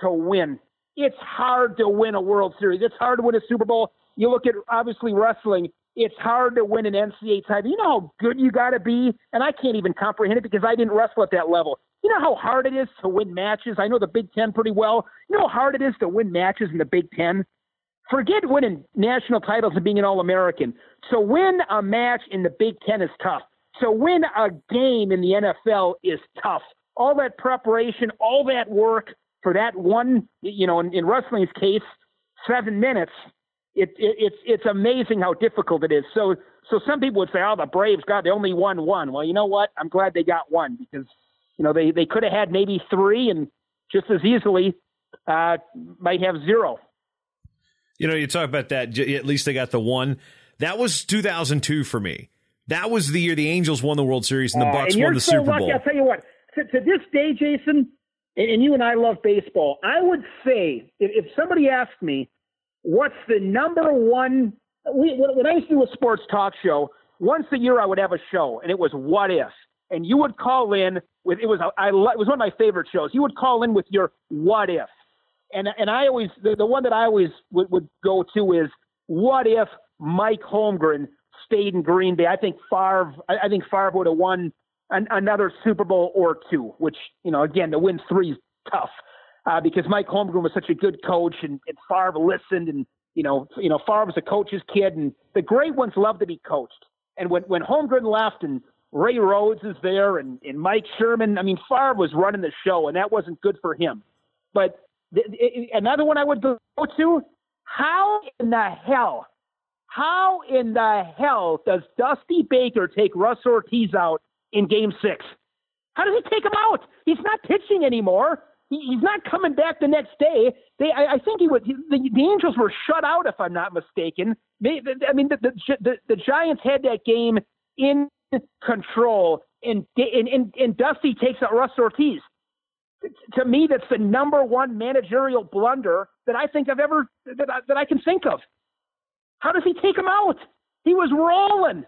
to win. It's hard to win a World Series. It's hard to win a Super Bowl. You look at, obviously, wrestling. It's hard to win an NCAA title. You know how good you got to be? And I can't even comprehend it because I didn't wrestle at that level. You know how hard it is to win matches? I know the Big Ten pretty well. You know how hard it is to win matches in the Big Ten? Forget winning national titles and being an All-American. To win a match in the Big Ten is tough. To win a game in the NFL is tough. All that preparation, all that work for that one, in wrestling's case, 7 minutes, it's amazing how difficult it is. So some people would say, oh, the Braves, God, they only won one. Well, you know what? I'm glad they got one because, they could have had maybe 3 and just as easily might have 0. You talk about that, at least they got the one. That was 2002 for me. That was the year the Angels won the World Series and the Bucks won the Super Bowl. I'll tell you what, to this day, Jason, and you and I love baseball, I would say if somebody asked me what's the number one, when I used to do a sports talk show, once a year I would have a show, and it was What If. And you would call in with, it was one of my favorite shows. You would call in with your What If. And I always, the one that I always would go to is, what if Mike Holmgren stayed in Green Bay? I think Favre would have won another Super Bowl or 2, which, again, to win 3 is tough because Mike Holmgren was such a good coach and Favre listened and, Favre was a coach's kid and the great ones love to be coached. And when Holmgren left and Ray Rhodes is there and Mike Sherman, Favre was running the show and that wasn't good for him. But another one I would go to How in the hell does Dusty Baker take Russ Ortiz out in Game 6? How does he take him out? He's not pitching anymore. He's not coming back the next day. I think the Angels were shut out, if I'm not mistaken. The Giants had that game in control, and Dusty takes out Russ Ortiz. To me, that's the number one managerial blunder that I think that I can think of. How does he take him out? He was rolling.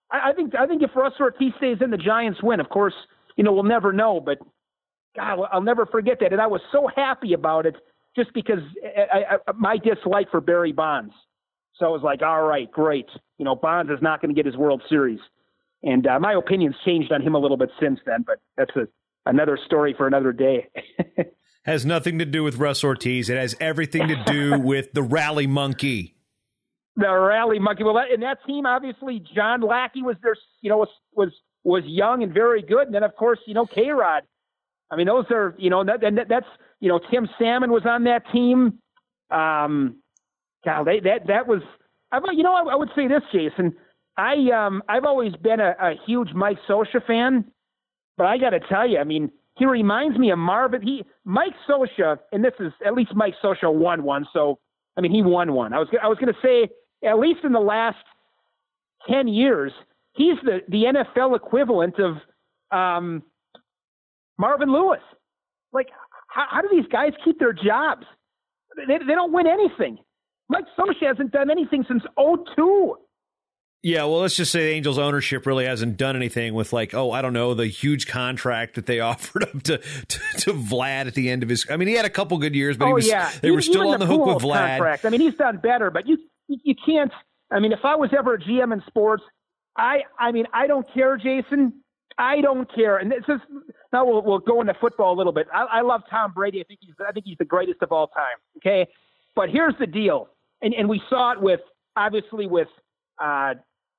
I think if Russ Ortiz stays in, the Giants win. Of course, we'll never know, but God, I'll never forget that. And I was so happy about it just because my dislike for Barry Bonds. So I was like, all right, great. Bonds is not going to get his World Series. And my opinion's changed on him a little bit since then, but that's another story for another day. Has nothing to do with Russ Ortiz. It has everything to do with the rally monkey. The rally monkey. Well, in that team, obviously, John Lackey was there. Was young and very good. And then, of course, K-Rod. I mean, those are that's Tim Salmon was on that team. God, that was. I would say this, Jason. I've always been a huge Mike Scioscia fan, but I got to tell you, I mean, he reminds me of Marvin. Mike Scioscia, and this is at least Mike Scioscia won one. So I mean, he won one. I was going to say at least in the last 10 years, he's the NFL equivalent of Marvin Lewis. Like, how do these guys keep their jobs? They don't win anything. Mike Scioscia hasn't done anything since 2002. Yeah, well, let's just say the Angels ownership really hasn't done anything with, like, I don't know, the huge contract that they offered up to Vlad at the end of his. I mean, he had a couple good years, but they were still on the hook with Vlad. Contract. I mean, he's done better, but you can't. I mean, if I was ever a GM in sports, I don't care, Jason. I don't care. And this is now we'll go into football a little bit. I love Tom Brady. I think he's the greatest of all time. Okay, but here's the deal, and we saw it with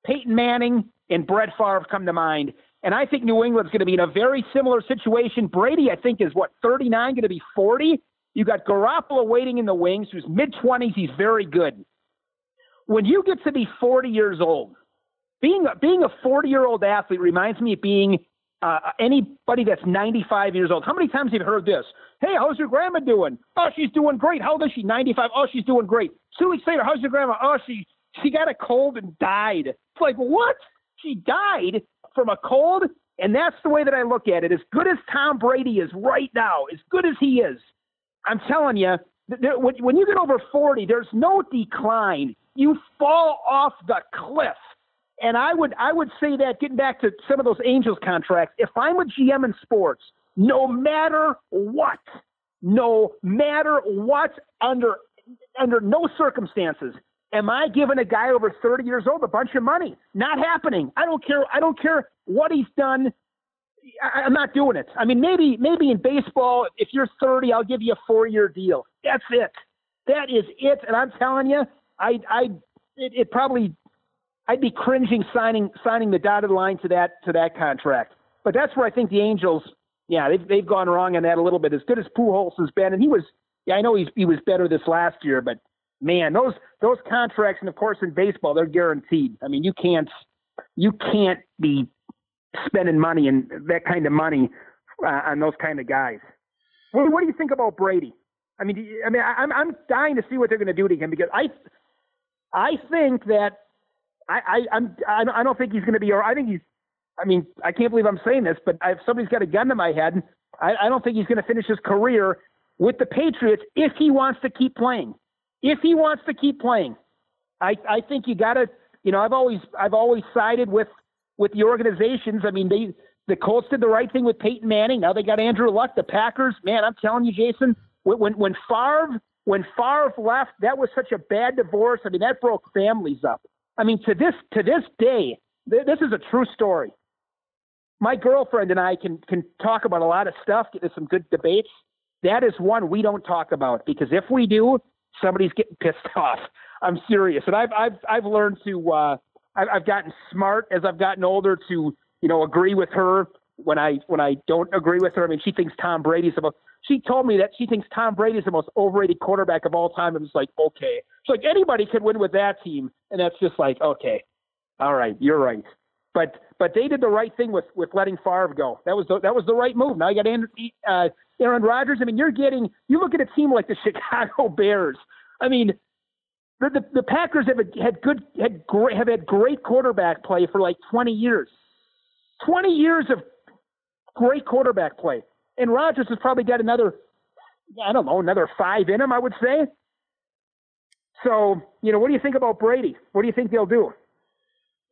Peyton Manning and Brett Favre come to mind. And I think New England's going to be in a very similar situation. Brady, I think, is 39, going to be 40. You got Garoppolo waiting in the wings, who's mid-20s. He's very good. When you get to be 40 years old, being a 40-year-old athlete reminds me of being anybody that's 95 years old. How many times have you heard this? Hey, how's your grandma doing? Oh, she's doing great. How old is she? 95. Oh, she's doing great. 2 weeks later, how's your grandma? Oh, she got a cold and died. It's like, what? She died from a cold? And that's the way that I look at it. As good as Tom Brady is right now, as good as he is, I'm telling you, when you get over 40, there's no decline. You fall off the cliff. And I would say that, getting back to some of those Angels contracts, if I'm a GM in sports, no matter what, under no circumstances, am I giving a guy over 30 years old a bunch of money? Not happening. I don't care what he's done. I'm not doing it. I mean, maybe in baseball, if you're 30, I'll give you a 4-year deal. That's it. That is it. And I'm telling you, I'd be cringing signing the dotted line to that contract. But that's where I think the Angels, they've gone wrong on that a little bit. As good as Pujols has been, and I know he was better this last year, but man, those contracts, and of course in baseball, they're guaranteed. I mean, you can't be spending money and that kind of money on those kind of guys. What do you think about Brady? I'm dying to see what they're going to do to him, because I think that I don't think he's going to be. I can't believe I'm saying this, but if somebody's got a gun to my head, I don't think he's going to finish his career with the Patriots if he wants to keep playing. If he wants to keep playing, I think you got to. I've always sided with the organizations. I mean, the Colts did the right thing with Peyton Manning. Now they got Andrew Luck. The Packers, man, I'm telling you, Jason, when Favre left, that was such a bad divorce. I mean, that broke families up. I mean, to this day, this is a true story. My girlfriend and I can talk about a lot of stuff, get into some good debates. That is one we don't talk about, because if we do, somebody's getting pissed off. I'm serious. And I've learned to, I've gotten smart as I've gotten older to, agree with her when I don't agree with her. I mean, she thinks Tom Brady's she told me that she thinks Tom Brady's the most overrated quarterback of all time. And it's like, okay. It's like anybody could win with that team. And that's just like, okay, all right, you're right. But they did the right thing with letting Favre go. That was the right move. Now you got Aaron Rodgers. I mean, you look at a team like the Chicago Bears. I mean, the Packers have had great quarterback play for like 20 years. 20 years of great quarterback play. And Rodgers has probably got another 5 in him, I would say. So, what do you think about Brady? What do you think they'll do?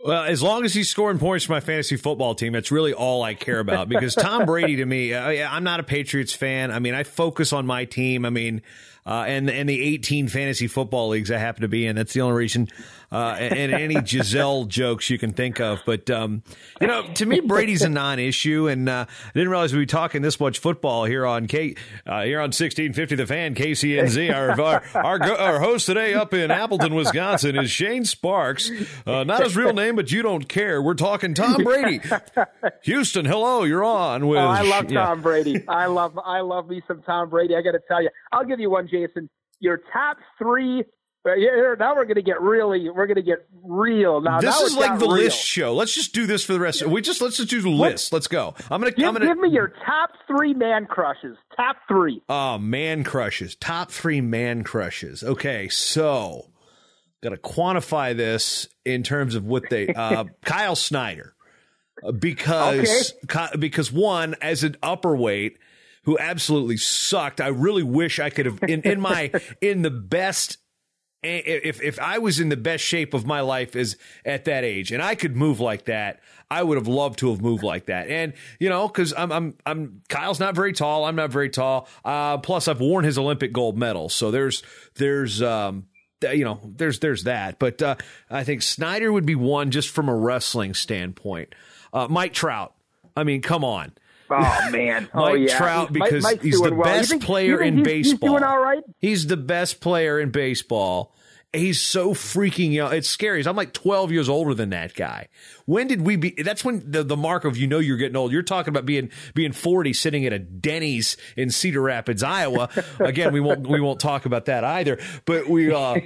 Well, as long as he's scoring points for my fantasy football team, that's really all I care about. Because Tom Brady, to me, I'm not a Patriots fan. I mean, I focus on my team. I mean, and the 18 fantasy football leagues I happen to be in. That's the only reason. And any Giselle jokes you can think of. But, to me, Brady's a non-issue. And I didn't realize we'd be talking this much football here on 1650 The Fan, KCNZ. Our host today up in Appleton, Wisconsin is Shane Sparks. Not his real name, but you don't care. We're talking Tom Brady. Houston, hello, you're on with. I love Tom Brady. I love me some Tom Brady. I got to tell you, I'll give you one, Jason. Your top three. Now we're going to get real. Now this is like the real. list show. Let's just do this for the rest. Let's just do the list. Let's go. Give me your top 3 man crushes. Top 3. Oh, man crushes. Top 3 man crushes. Okay, so got to quantify this in terms of what they. Kyle Snyder, because one, as an upperweight who absolutely sucked. I really wish I could have in the best. If I was in the best shape of my life is at that age and I could move like that, I would have loved to have moved like that. And, cause I'm Kyle's not very tall. I'm not very tall. Plus I've worn his Olympic gold medal. So there's that, but, I think Snyder would be one just from a wrestling standpoint. Mike Trout. I mean, come on. Oh, man. Mike Trout, because he's the best player in baseball. He's doing all right? He's the best player in baseball. He's so freaking young. It's scary. I'm like 12 years older than that guy. When did we be? That's when the mark of you're getting old. You're talking about being 40, sitting at a Denny's in Cedar Rapids, Iowa. Again, we won't talk about that either. But we, in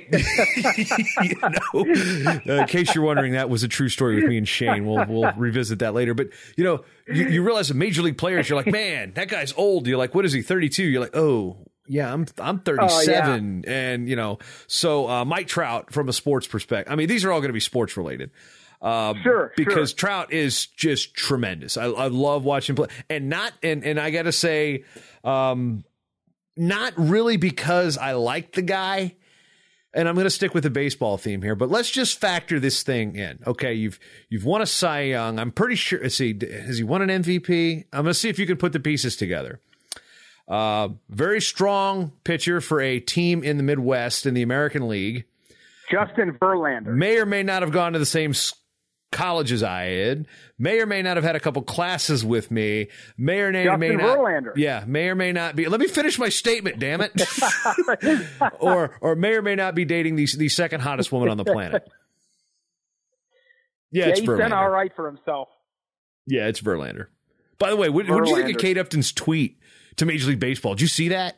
case you're wondering, that was a true story with me and Shane. We'll revisit that later. But you realize the major league players, you're like, man, that guy's old. You're like, what is he? 32? You're like, oh. Yeah, I'm 37, and so Mike Trout from a sports perspective. I mean, these are all going to be sports related, because Trout is just tremendous. I love watching him play, and I got to say, not really because I like the guy. And I'm going to stick with the baseball theme here, but let's just factor this thing in. Okay, you've won a Cy Young. I'm pretty sure. Let's see, has he won an MVP? I'm going to see if you can put the pieces together. Very strong pitcher for a team in the Midwest in the American League. Justin Verlander. May or may not have gone to the same college as I had. May or may not have had a couple classes with me. May or may not. Verlander. Yeah, may or may not be. Let me finish my statement, damn it. or may or may not be dating the second hottest woman on the planet. Yeah, it's he's Verlander. Done all right for himself. Yeah, it's Verlander. By the way, what did you think of Kate Upton's tweet to Major League Baseball? Did you see that?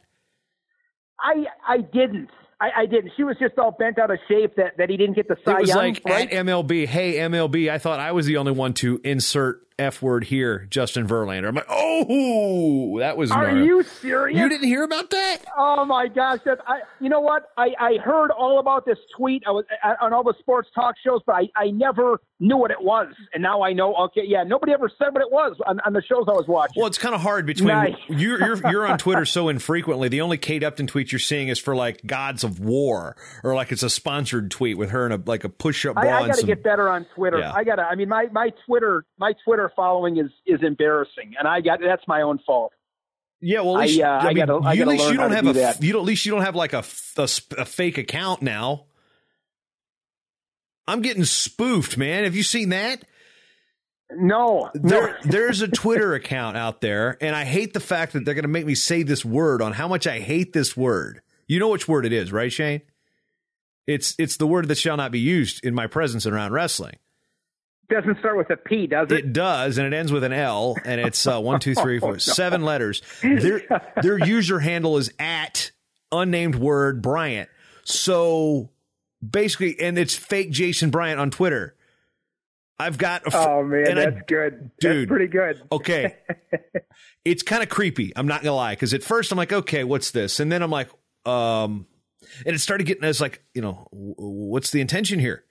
I didn't. I didn't. She was just all bent out of shape that he didn't get the Cy Young. It was like, right? at MLB, hey, MLB, I thought I was the only one to insert F word here, Justin Verlander. I'm like, oh, that was Are you serious? You didn't hear about that? Oh, my gosh. You know what? I heard all about this tweet. I was on all the sports talk shows, but I never knew what it was. And now I know, okay, yeah, nobody ever said what it was on the shows I was watching. Well, it's kind of hard between you're on Twitter so infrequently. The only Kate Upton tweet you're seeing is for like Gods of War, or like it's a sponsored tweet with her in a push-up bra. I got to get better on Twitter. Yeah. I mean, my Twitter following is embarrassing, and that's my own fault. Yeah, well, at least, at least you don't have at least you don't have like a fake account now. I'm getting spoofed, man. Have you seen that? No. There's a Twitter account out there, and I hate the fact that they're going to make me say this word on how much I hate this word. You know which word it is, right, Shane? It's the word that shall not be used in my presence around wrestling. doesn't start with a P, does it? It does, and it ends with an L, and it's 1, 2, 3, 4, 7 letters. Their user handle is at unnamed word Bryant. So basically, and it's fake Jason Bryant on Twitter. I've got oh man, that's good. Dude, that's pretty good. Okay. It's kind of creepy. I'm not gonna lie. Cause at first I'm like, okay, what's this? And then I'm like, and it started getting us like, what's the intention here?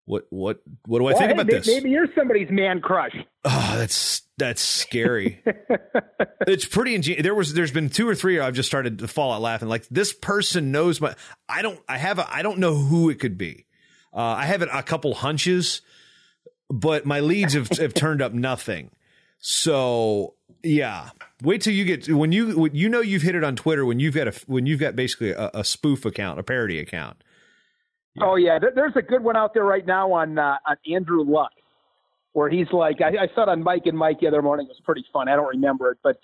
What do I think about this? Maybe you're somebody's man crush. Oh, that's scary. It's pretty ingenious. There's been 2 or 3 I've just started to fall out laughing. Like, this person knows I don't know who it could be. I have a couple hunches, but my leads have turned up nothing. So yeah, wait till you get when you've hit it on Twitter when you've got basically a spoof account, a parody account. Yeah. Oh yeah, there's a good one out there right now on Andrew Luck, where he's like, I saw it on Mike and Mike the other morning. It was pretty fun. I don't remember it, but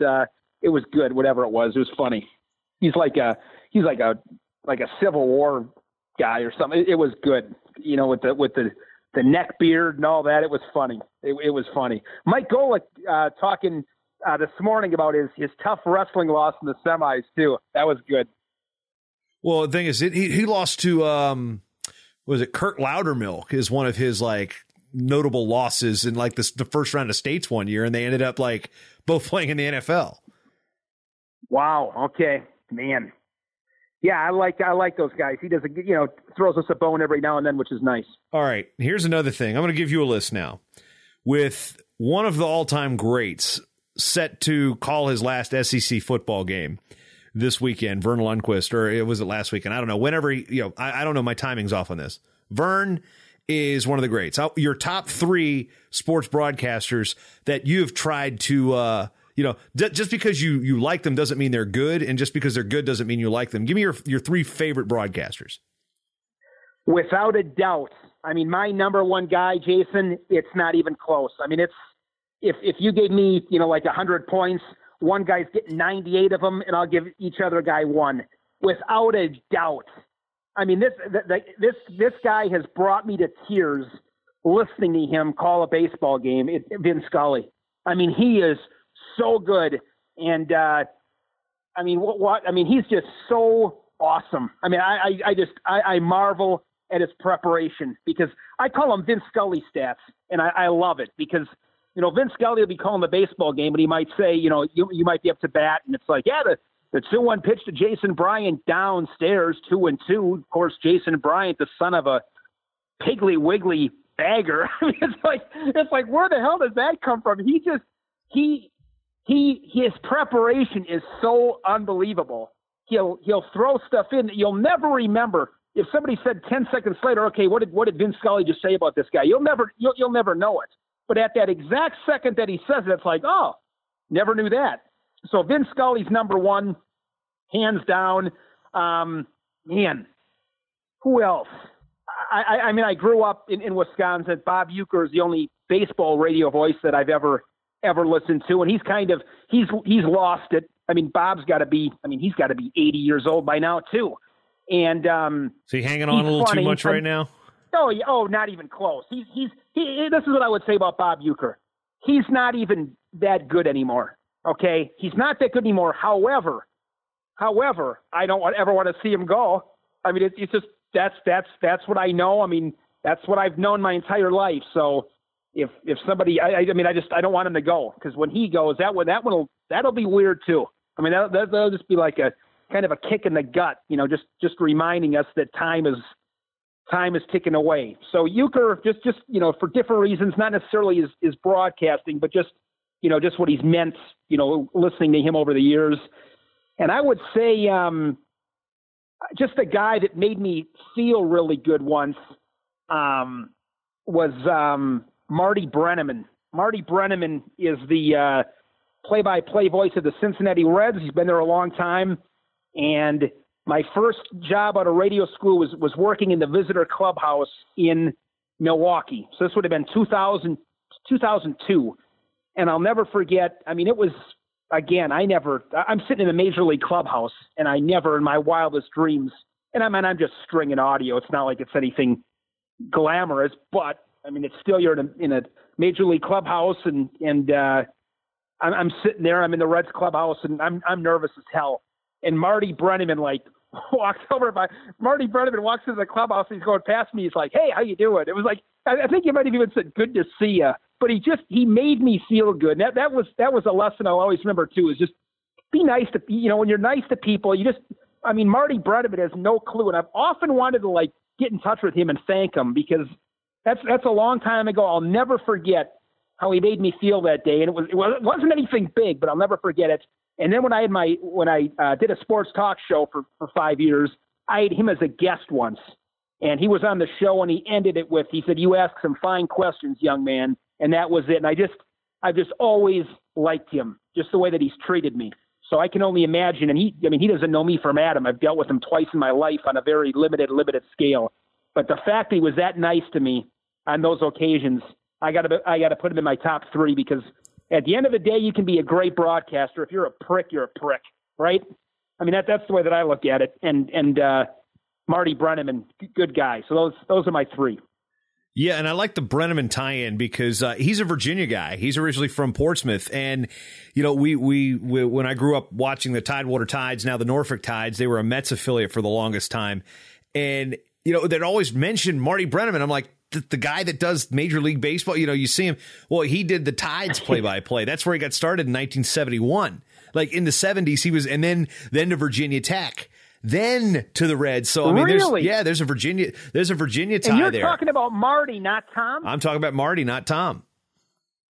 it was good. Whatever it was funny. He's like a Civil War guy or something. It was good. With the neck beard and all that. It was funny. It was funny. Mike Golick talking this morning about his tough wrestling loss in the semis too. That was good. Well, the thing is, he lost to was it Kurt Loudermilk is one of his like notable losses in like the first round of states one year, and they ended up like both playing in the NFL. Wow. Okay, man. Yeah, I like those guys. He does throws us a bone every now and then, which is nice. All right, here's another thing. I'm going to give you a list now with one of the all-time greats set to call his last SEC football game this weekend, Vern Lundquist, or was it last weekend? I don't know. Whenever I don't know. My timing's off on this. Vern is one of the greats. Your top 3 sports broadcasters that you have tried to. Just because you like them doesn't mean they're good, and just because they're good doesn't mean you like them. Give me your 3 favorite broadcasters. Without a doubt. I mean, my number one guy, Jason, it's not even close. I mean, it's if you gave me, like 100 points, one guy's getting 98 of them, and I'll give each other guy 1. Without a doubt. I mean, this guy has brought me to tears listening to him call a baseball game. It's Vin Scully. I mean, he is so good. And, he's just so awesome. I mean, I marvel at his preparation, because I call him Vin Scully stats, and I love it because, Vin Scully will be calling the baseball game, and he might say, you might be up to bat, and it's like, yeah, the 2-1 pitch to Jason Bryant downstairs, 2-2. Of course, Jason Bryant, the son of a Piggly Wiggly bagger. I mean, it's like, where the hell does that come from? His preparation is so unbelievable. He'll throw stuff in that you'll never remember. If somebody said 10 seconds later, okay, what did Vin Scully just say about this guy? You'll never know it. But at that exact second that he says it, it's like, oh, never knew that. So Vin Scully's number 1, hands down. Man, who else? I mean, I grew up in Wisconsin. Bob Uecker is the only baseball radio voice that I've ever listened to, and he's lost it. I mean, he's got to be 80 years old by now too. And is he hanging on a little too much right now? Oh, not even close. This is what I would say about Bob Uecker. He's not even that good anymore. Okay, he's not that good anymore. However, I don't ever want to see him go. I mean, it's just that's what I know. I mean, that's what I've known my entire life. So if somebody, I don't want him to go, because when he goes, that'll be weird too. I mean, that'll just be like a kind of a kick in the gut, just reminding us that time is ticking away. So Uecker, just for different reasons, not necessarily his broadcasting, but just what he's meant, listening to him over the years. And I would say just a guy that made me feel really good once was Marty Brennaman. Marty Brennaman is the play-by-play voice of the Cincinnati Reds. He's been there a long time. And my first job out of radio school was working in the visitor clubhouse in Milwaukee. So this would have been 2002. And I'll never forget, I mean, it was, again, I'm sitting in a major league clubhouse, and I never in my wildest dreams, and I'm just stringing audio. It's not like it's anything glamorous, but I mean, it's still, you're in a major league clubhouse, and I'm sitting there. I'm in the Reds clubhouse, and I'm nervous as hell. And Marty Brennaman walks over. Marty Brennaman walks into the clubhouse. He's going past me. He's like, "Hey, how you doing?" It was like, I think he might have even said, "Good to see you." But he made me feel good. And that was a lesson I'll always remember too. Is just be nice to, when you're nice to people. Marty Brennaman has no clue, and I've often wanted to get in touch with him and thank him, because that's a long time ago. I'll never forget how he made me feel that day. And it wasn't anything big, but I'll never forget it. And then when I did a sports talk show for 5 years, I had him as a guest once, and he was on the show, and he ended it with, he said, "You asked some fine questions, young man." And that was it. And I've just always liked him, just the way that he's treated me. So I can only imagine. And he doesn't know me from Adam. I've dealt with him twice in my life on a very limited scale. But the fact that he was that nice to me on those occasions, I got to put him in my top 3, because at the end of the day, you can be a great broadcaster. If you're a prick, you're a prick, right? I mean, that's the way that I look at it. And Marty Brennaman, good guy. So those are my 3. Yeah, and I like the Brennaman tie-in because he's a Virginia guy. He's originally from Portsmouth, and we when I grew up watching the Tidewater Tides, now the Norfolk Tides, they were a Mets affiliate for the longest time, and they'd always mention Marty Brennaman. I'm like, the guy that does Major League Baseball. You see him. Well, he did the Tides play-by-play. That's where he got started in 1971. Like in the 70s, he was, and then to Virginia Tech. Then to the Reds. So I mean, really? there's a Virginia tie there. And you're talking about Marty, not Tom? I'm talking about Marty, not Tom.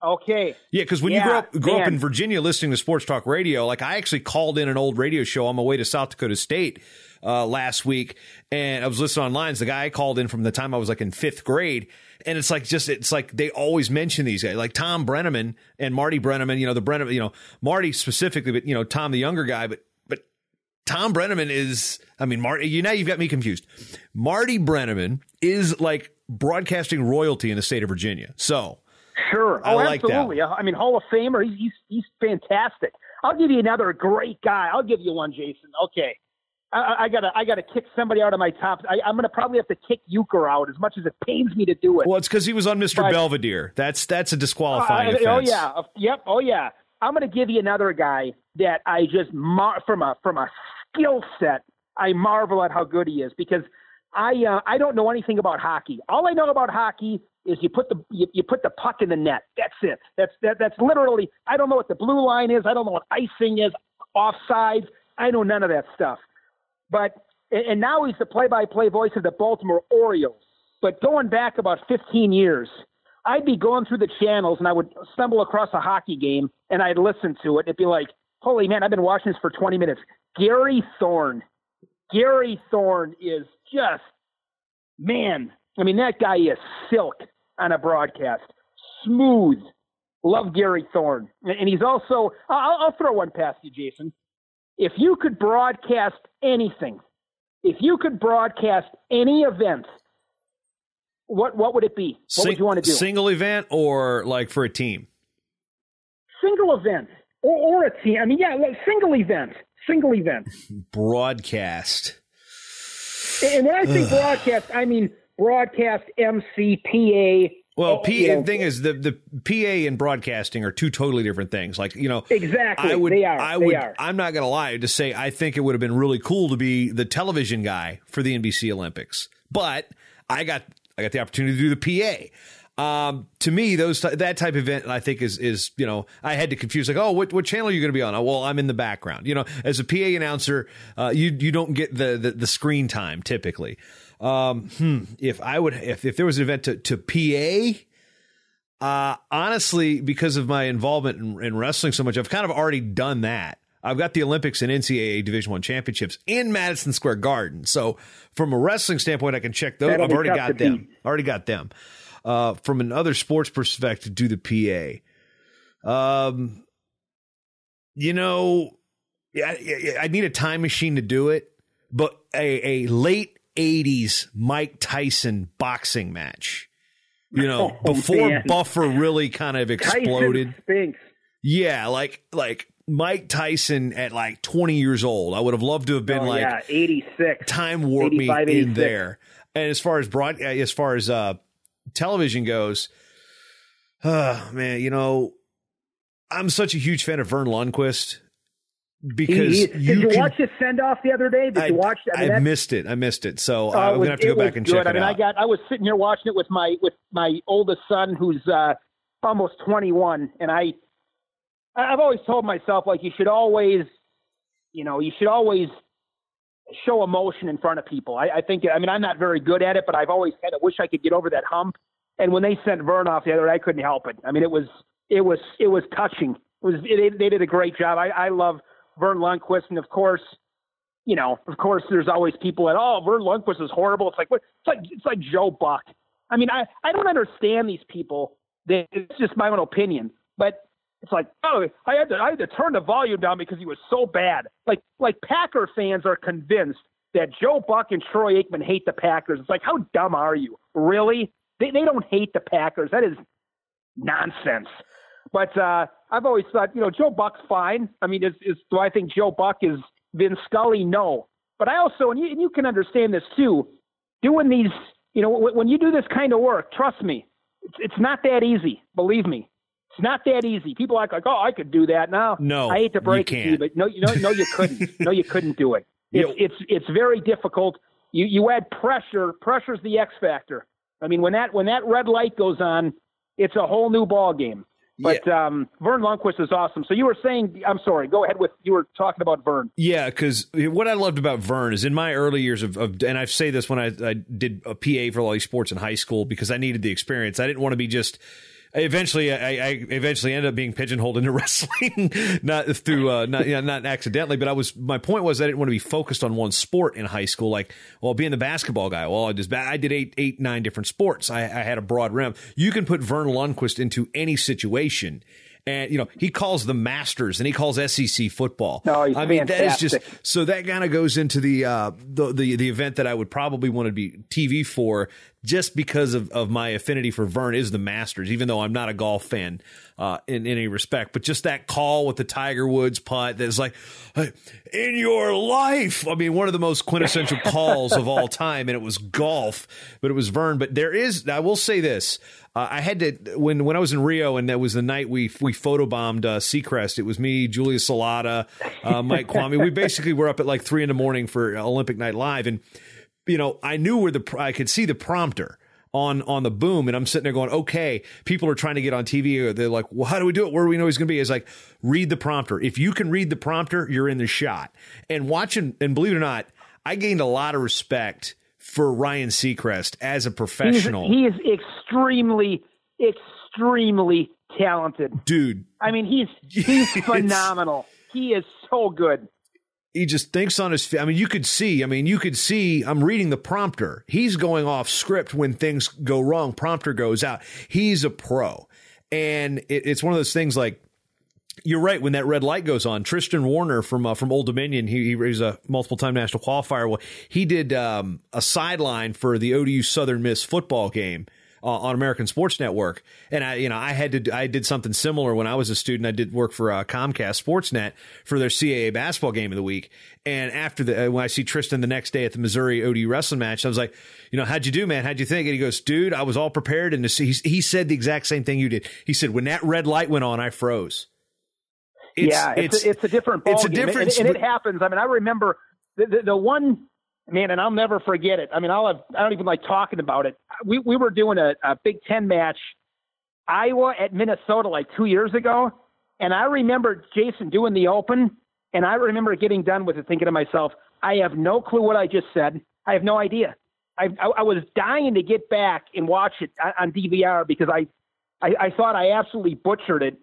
Okay. Yeah, because when you grow up in Virginia listening to sports talk radio, I actually called in an old radio show on my way to South Dakota State last week, and I was listening online. The guy I called in from the time I was in 5th grade, and it's like they always mention these guys, like Tom Brennaman and Marty Brennaman. The Brennaman, Marty specifically, but Tom the younger guy, but Tom Brennaman is, Marty, now you've got me confused. Marty Brennaman is broadcasting royalty in the state of Virginia. So sure. I like absolutely. that. Hall of Famer. He's fantastic. I'll give you another great guy. I'll give you one, Jason. Okay. I gotta kick somebody out of my top. I'm gonna probably have to kick Uecker out, as much as it pains me to do it. Well, it's because he was on Mr. Belvedere. That's a disqualifying offense. Oh yeah. Yep. Oh yeah. I'm going to give you another guy that I just from a skill set, I marvel at how good he is, because I don't know anything about hockey. All I know about hockey is you put the puck in the net. That's it. That's literally. I don't know what the blue line is. I don't know what icing is, offsides. I know none of that stuff. But and now he's the play-by-play voice of the Baltimore Orioles. But going back about 15 years. I'd be going through the channels, and I would stumble across a hockey game, and I'd listen to it. It'd be like, holy man, I've been watching this for 20 minutes. Gary Thorne. Gary Thorne is just, man, that guy is silk on a broadcast. Smooth. Love Gary Thorne. And he's also, I'll throw one past you, Jason. If you could broadcast anything, if you could broadcast any event, what would it be? What would you want to do? Single event or for a team? Single event or a team. Single event. Single event. Broadcast. And when I say broadcast, I mean broadcast, MC, PA. Well, the thing is, the PA and broadcasting are two totally different things. Exactly. They are. I'm not going to lie to say I think it would have been really cool to be the television guy for the NBC Olympics, but I got the opportunity to do the PA. To me, that type of event, I think is I had to confuse what channel are you going to be on? Oh, well, I'm in the background. As a PA announcer, you don't get the screen time typically. If there was an event to PA, honestly, because of my involvement in wrestling so much, I've kind of already done that. I've got the Olympics and NCAA Division I championships in Madison Square Garden. So from a wrestling standpoint, I can check those. I've already got them. From another sports perspective, do the PA. I need a time machine to do it, but a late 80s Mike Tyson boxing match, before Buffer really kind of exploded. Tyson yeah, like Mike Tyson at 20 years old. I would have loved to have been 86. Time warp me in there. And as far as television goes, man, you know, I'm such a huge fan of Vern Lundquist because did you watch his send off the other day? Did you watch? I missed it. So I'm gonna have to go back and check it out. I was sitting here watching it with my oldest son, who's almost 21, and I've always told myself, like, you should always show emotion in front of people. I think, I mean, I'm not very good at it, but I've always kind of wish I could get over that hump. And when they sent Vern off the other day, I couldn't help it. I mean, it was touching. They did a great job. I love Vern Lundquist, and of course, there's always people that, Vern Lundquist is horrible. It's like what? It's like Joe Buck. I mean, I don't understand these people. It's just my own opinion, but it's like, I had to turn the volume down because he was so bad. Like Packer fans are convinced that Joe Buck and Troy Aikman hate the Packers. It's like, how dumb are you? Really? They don't hate the Packers. That is nonsense. But I've always thought, Joe Buck's fine. I mean, do I think Joe Buck is Vin Scully? No. But I also, and you can understand this too, doing these, when you do this kind of work, trust me, it's not that easy. Believe me. It's not that easy. People act like, I could do that. No, I hate to break it to you, but no, you couldn't. No, you couldn't do it. It's very difficult. You add pressure. Pressure's the X factor. I mean, when that red light goes on, it's a whole new ball game. But Vern Lundquist is awesome. So you were saying, I'm sorry, go ahead you were talking about Vern. Yeah, because what I loved about Vern is in my early years of and I say this when I did a PA for all these sports in high school because I needed the experience. I didn't want to be just. I eventually ended up being pigeonholed into wrestling, not accidentally, but my point was I didn't want to be focused on one sport in high school. Like, being the basketball guy, I did 9 different sports. I had a broad rim. You can put Vern Lundquist into any situation. And, he calls the Masters and he calls SEC football. No, he's fantastic. That is just, so that kind of goes into the event that I would probably want to be TV for just because of my affinity for Vern is the Masters, even though I'm not a golf fan in any respect. But just that call with the Tiger Woods putt that's like, in your life. I mean, one of the most quintessential calls of all time, and it was golf, but it was Vern. But I will say this. I had to, when I was in Rio, and that was the night we photobombed Seacrest. It was me, Julia Salata, Mike Kwame. We basically were up at like 3 a.m. for Olympic Night Live. And, I knew where I could see the prompter on the boom. And I'm sitting there going, okay, people are trying to get on TV. They're like, well, how do we do it? Where do we know he's going to be? It's like, read the prompter. If you can read the prompter, you're in the shot. And watching, and believe it or not, I gained a lot of respect for Ryan Seacrest as a professional. He is extremely, extremely talented. Dude. I mean, he's phenomenal. He is so good. He just thinks on his feet. I mean, you could see, I'm reading the prompter. He's going off script when things go wrong. Prompter goes out. He's a pro. And it's one of those things like, you're right. When that red light goes on, Tristan Warner from Old Dominion, he's a multiple-time national qualifier. Well, he did a sideline for the ODU Southern Miss football game on American Sports Network, and I did something similar when I was a student. I did work for Comcast Sportsnet for their CAA basketball game of the week. And after when I see Tristan the next day at the Missouri ODU wrestling match, I was like, how'd you do, man? How'd you think? And he goes, dude, I was all prepared. And he said the exact same thing you did. He said, when that red light went on, I froze. It's a different ball game. And it happens. I mean, I remember the one, man, and I'll never forget it. I mean, I don't even like talking about it. We were doing a Big Ten match, Iowa at Minnesota, like 2 years ago. And I remember Jason doing the open, and I remember getting done with it thinking to myself, I have no clue what I just said. I have no idea. I was dying to get back and watch it on DVR because I thought I absolutely butchered it.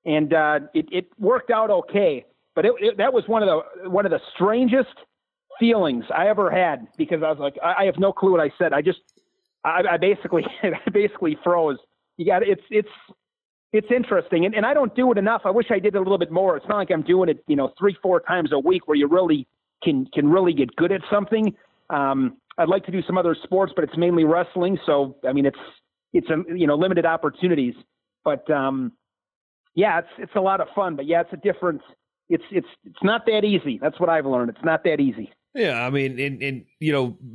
And it worked out okay, but that was one of the strangest feelings I ever had because I was like, I have no clue what I said. I basically froze. It's interesting, and I don't do it enough. I wish I did a little bit more. It's not like I'm doing it 3-4 times a week where you really can really get good at something. I'd like to do some other sports, but it's mainly wrestling. So I mean, it's limited opportunities, but. Yeah, it's a lot of fun, but yeah, it's a difference. It's not that easy. That's what I've learned. It's not that easy. Yeah, I mean, and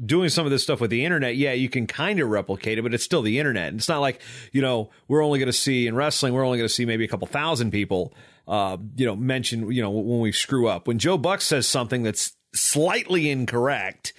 doing some of this stuff with the internet, yeah, you can kind of replicate it, but it's still the internet. And it's not like, we're only going to see in wrestling, we're only going to see maybe a couple thousand people, mention, when we screw up. When Joe Buck says something that's slightly incorrect,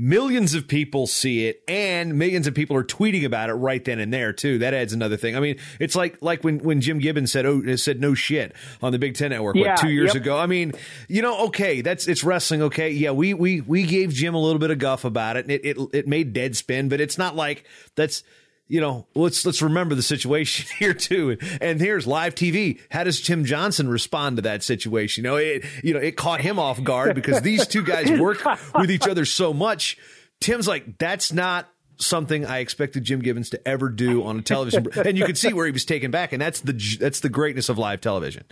millions of people see it, and millions of people are tweeting about it right then and there too. That adds another thing. I mean, it's like when Jim Gibbons said no shit on the Big Ten Network 2 years ago. I mean, okay, it's wrestling. Okay, yeah, we gave Jim a little bit of guff about it. It made Deadspin, but it's not like that's. Let's remember the situation here too. And here's live TV. How does Tim Johnson respond to that situation? It caught him off guard because these two guys work with each other so much. Tim's like, that's not something I expected Jim Gibbons to ever do on a television. And you could see where he was taken back. And that's the greatness of live television.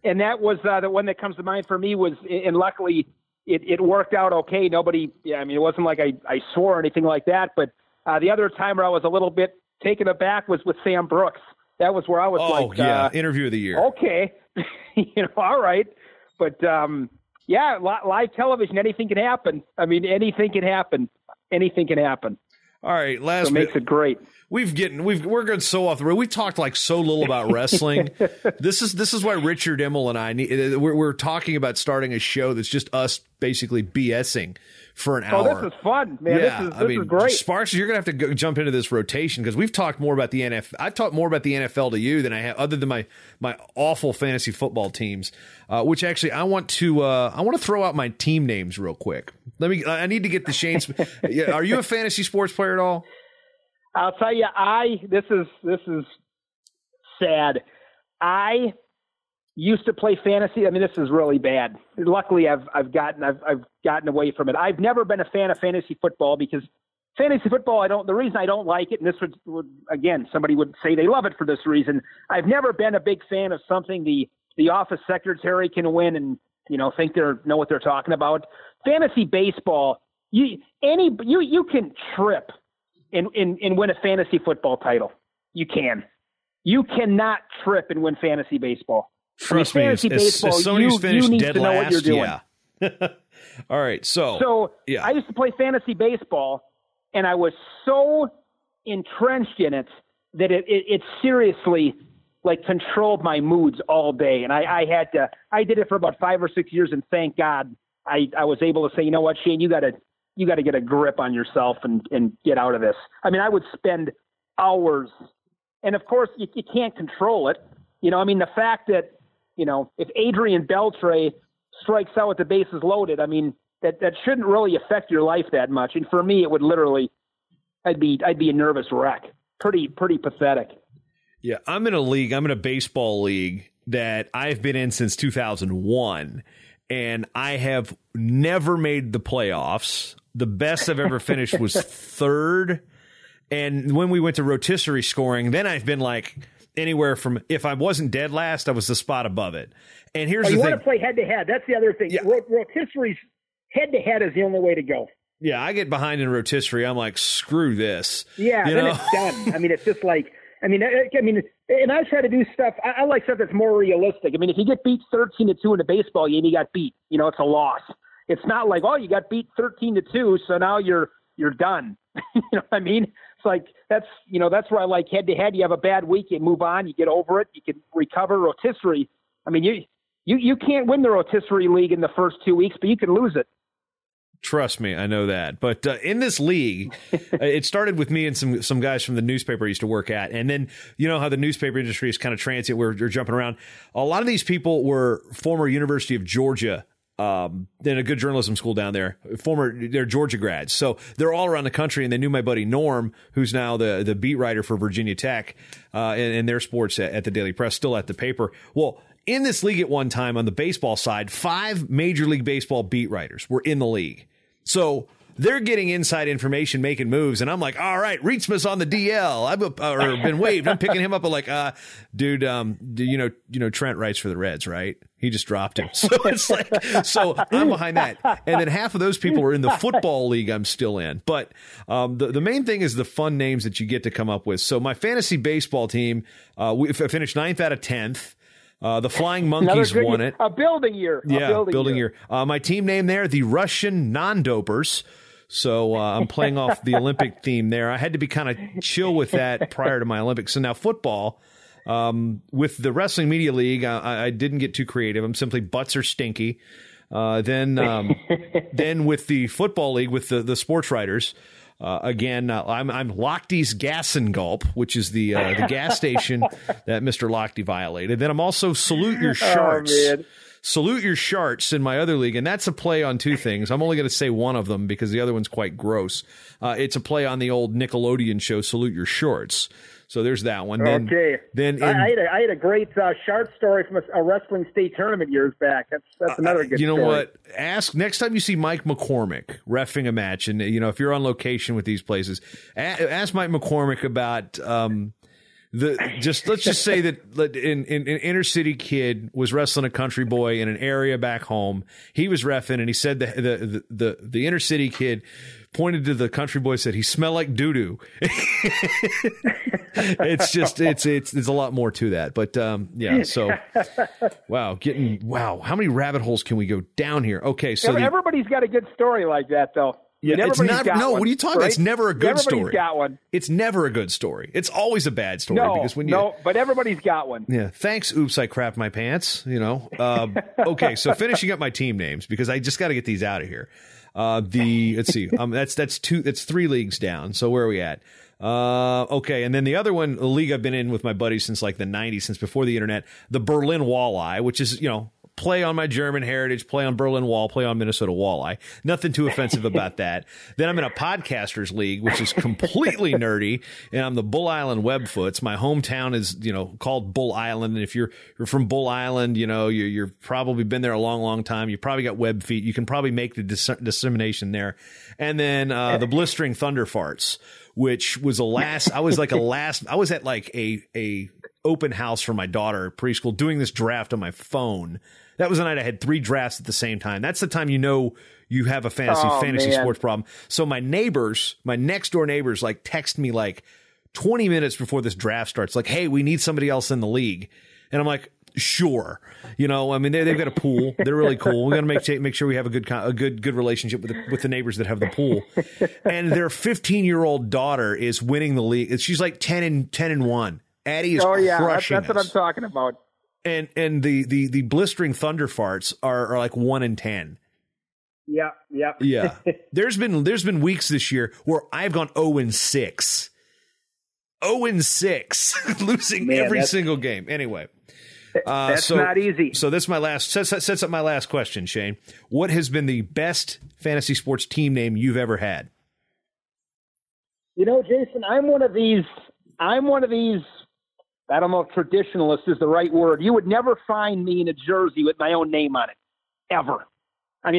And that was the one that comes to mind for me and luckily it worked out okay. It wasn't like I swore or anything like that, but the other time where I was a little bit taken aback was with Sam Brooks. That was where I was interview of the year. Okay. All right. But, live television, anything can happen. I mean, anything can happen. Anything can happen. All right. So makes it great. We're going so off the road. We talked like so little about wrestling. This is why Richard Immel and I we're talking about starting a show that's just us basically BSing for an hour. Oh, this is fun, man. Yeah, this is great. Sparks, you're going to have to jump into this rotation because we've talked more about the NFL. I've talked more about the NFL to you than I have, other than my awful fantasy football teams. Which actually, I want to throw out my team names real quick. I need to get the Shane's. Are you a fantasy sports player at all? I'll tell you, this is sad. I used to play fantasy. I mean, this is really bad. Luckily, I've gotten away from it. I've never been a fan of fantasy football because fantasy football, the reason I don't like it, and this would again, somebody would say they love it for this reason. I've never been a big fan of something the office secretary can win and, think know what they're talking about. Fantasy baseball, you can trip and win a fantasy football title. You can. You cannot trip and win fantasy baseball. Trust me, as Sony's finished dead to know last, what you're doing. Yeah. All right, so yeah. I used to play fantasy baseball, and I was so entrenched in it that it seriously controlled my moods all day. And I did it for about 5 or 6 years, and thank God I was able to say, you know what, Shane, you got to get a grip on yourself and get out of this. I mean, I would spend hours, and of course you can't control it. The fact that, if Adrian Beltre strikes out with the bases loaded, I mean, that shouldn't really affect your life that much. And for me, it would literally, I'd be a nervous wreck. Pretty pathetic. Yeah. I'm in a baseball league that I've been in since 2001, and I have never made the playoffs. The best I've ever finished was third. And when we went to rotisserie scoring, then I've been anywhere from, if I wasn't dead last, I was the spot above it. And here's the thing. You want to play head-to-head. That's the other thing. Yeah. Rotisserie's head-to-head is the only way to go. Yeah, I get behind in rotisserie. I'm like, screw this. Yeah, it's done. I mean, it's just and I try to do stuff. I like stuff that's more realistic. I mean, if you get beat 13-2 in a baseball game, you got beat. It's a loss. It's not like, you got beat 13-2, so now you're done. You know what I mean? It's like that's where I like head-to-head. You have a bad week, you move on, you get over it, you can recover. Rotisserie, I mean, you can't win the rotisserie league in the first 2 weeks, but you can lose it. Trust me, I know that. But in this league, it started with me and some guys from the newspaper I used to work at. And then, how the newspaper industry is kind of transient. We're jumping around. A lot of these people were former University of Georgia, in a good journalism school down there. They're Georgia grads. So they're all around the country, and they knew my buddy Norm, who's now the beat writer for Virginia Tech, and their sports at the Daily Press, still at the paper. Well, in this league at one time on the baseball side, 5 Major League Baseball beat writers were in the league. So they're getting inside information, making moves, and I'm like, all right, Reitsma's on the DL. I've been waived. I'm picking him up. I'm like, dude, Trent writes for the Reds, right? He just dropped him. So it's so I'm behind that. And then half of those people are in the football league I'm still in. But the main thing is the fun names that you get to come up with. So my fantasy baseball team, I finished 9th out of 10th. The Flying Monkeys won it. A building year. Yeah, building year. My team name there, the Russian Non-Dopers. So I'm playing off the Olympic theme there. I had to be kind of chill with that prior to my Olympics. So now football, with the Wrestling Media League, I didn't get too creative. I'm simply butts are stinky. Then with the football league, with the sports writers, again, I'm Lochtey's Gas and Gulp, which is the gas station that Mr. Lochte violated. Then I'm also Salute Your Sharks. Oh, man. Salute Your Sharks in my other league, and that's a play on two things. I'm only going to say one of them because the other one's quite gross. It's a play on the old Nickelodeon show Salute Your Shorts. So there's that one. Then I had a great shark story from a wrestling state tournament years back. That's another good story. You know what? Ask next time you see Mike McCormick reffing a match, and if you're on location with these places, ask Mike McCormick about let's just say that an inner city kid was wrestling a country boy in an area back home. He was reffing, and he said the inner city kid pointed to the country boy, said he smelled like doo-doo. It's just there's a lot more to that, but yeah. So wow, how many rabbit holes can we go down here? Okay, so everybody's got a good story like that, though. Yeah, it's not. No, what are you talking about? It's never a good story. Everybody's got one. It's never a good story. It's always a bad story. But everybody's got one. Yeah. Thanks. Oops, I crapped my pants. Okay, so finishing up my team names because I just got to get these out of here. Let's see. That's 3 leagues down. So where are we at? Okay, and then the other one, a league I've been in with my buddies since like the 90s, since before the internet, the Berlin Walleye, which is play on my German heritage, play on Berlin Wall, play on Minnesota Walleye. Nothing too offensive about that. Then I'm in a podcasters league, which is completely nerdy, and I'm the Bull Island Webfoots. My hometown is, called Bull Island, and if you're from Bull Island, you're probably been there a long, long time. You probably got web feet. You can probably make the dissemination there. And then the Blistering Thunder Farts, which was I was at like a open house for my daughter at preschool doing this draft on my phone. That was the night I had 3 drafts at the same time. That's the time you have a fantasy sports problem. So my next door neighbors text me 20 minutes before this draft starts, hey, we need somebody else in the league. And I'm like, sure. They've got a pool. They're really cool. We got to make sure we have a good relationship with the neighbors that have the pool. And their 15-year-old daughter is winning the league. She's like 10-1. Addie is crushing that's what I'm talking about. And the Blistering Thunder Farts are like 1-10. Yeah. Yeah. There's been weeks this year where I've gone 0-6. 0-6, losing every single game. Anyway. That's not easy. So this sets up my last question, Shane. What has been the best fantasy sports team name you've ever had? Jason, I'm one of these, I don't know if traditionalist is the right word. You would never find me in a jersey with my own name on it, ever. We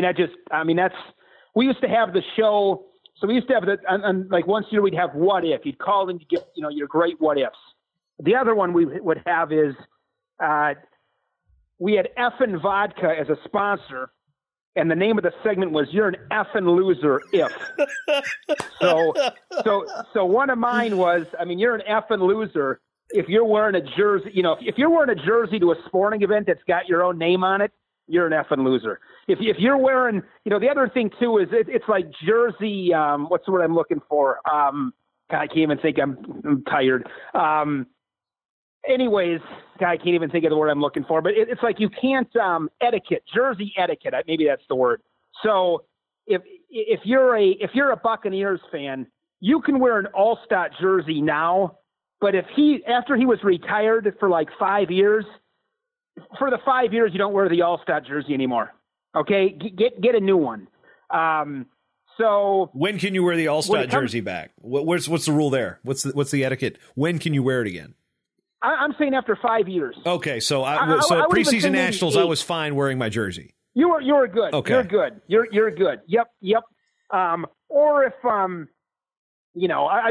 used to have the show. So we used to have once a year we'd have What If. You'd call in to get, your great what ifs. The other one we would have is, we had Effin' Vodka as a sponsor, and the name of the segment was "You're an effing loser if." So one of mine was, you're an effing loser if you're wearing a jersey. If you're wearing a jersey to a sporting event that's got your own name on it, you're an effing loser. If you're wearing, the other thing too is it's like jersey. What's the word I'm looking for? I can't even think. I'm tired. Anyways, I can't even think of the word I'm looking for, but it's like you can't jersey etiquette. Maybe that's the word. So if you're a Buccaneers fan, you can wear an All-Star jersey now, but after he was retired for 5 years, for the 5 years you don't wear the All-Star jersey anymore. Okay, get a new one. So when can you wear the All-Star jersey back? What's the rule there? What's the etiquette? When can you wear it again? I'm saying after 5 years. Okay, so preseason nationals, I was fine wearing my jersey. You were good. Okay, you're good. You're good. Yep. Or if I've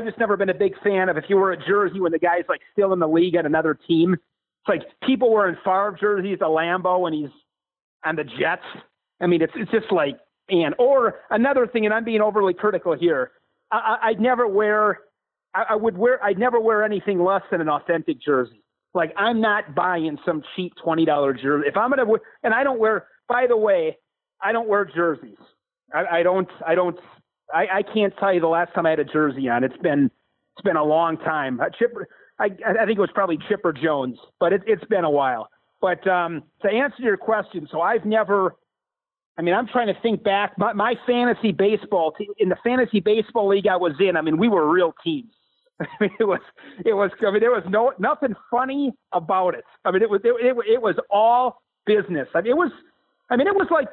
just never been a big fan of if you wear a jersey when the guy's still in the league at another team. It's like people wearing Favre jerseys, a Lambo, and he's on the Jets. It's just or another thing, and I'm being overly critical here. I'd never wear anything less than an authentic jersey. Like, I'm not buying some cheap $20 jersey. If I'm going to, and I don't wear, by the way, I don't wear jerseys. I can't tell you the last time I had a jersey on. It's been a long time. I think it was probably Chipper Jones, but it's been a while. But to answer your question, so I'm trying to think back. My fantasy baseball team, in the fantasy baseball league I was in, we were real teams. There was nothing funny about it. It was all business. It was like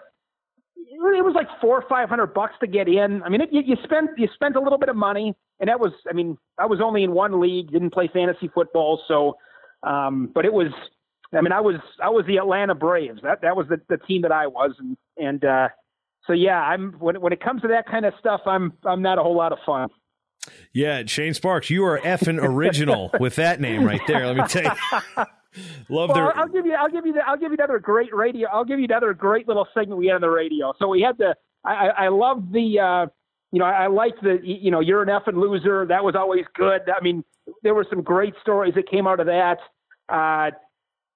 $400 or $500 to get in. You spent a little bit of money, and that was, I was only in one league, didn't play fantasy football. So, but it was, I was the Atlanta Braves. That was the team that I was. So yeah, when it comes to that kind of stuff, I'm not a whole lot of fun. Yeah. Shane Sparks, you are effing original with that name right there. Let me tell you. I'll give you another great radio. I'll give you another great little segment we had on the radio. So we had I love the, I liked the, you're an effing loser. That was always good. There were some great stories that came out of that.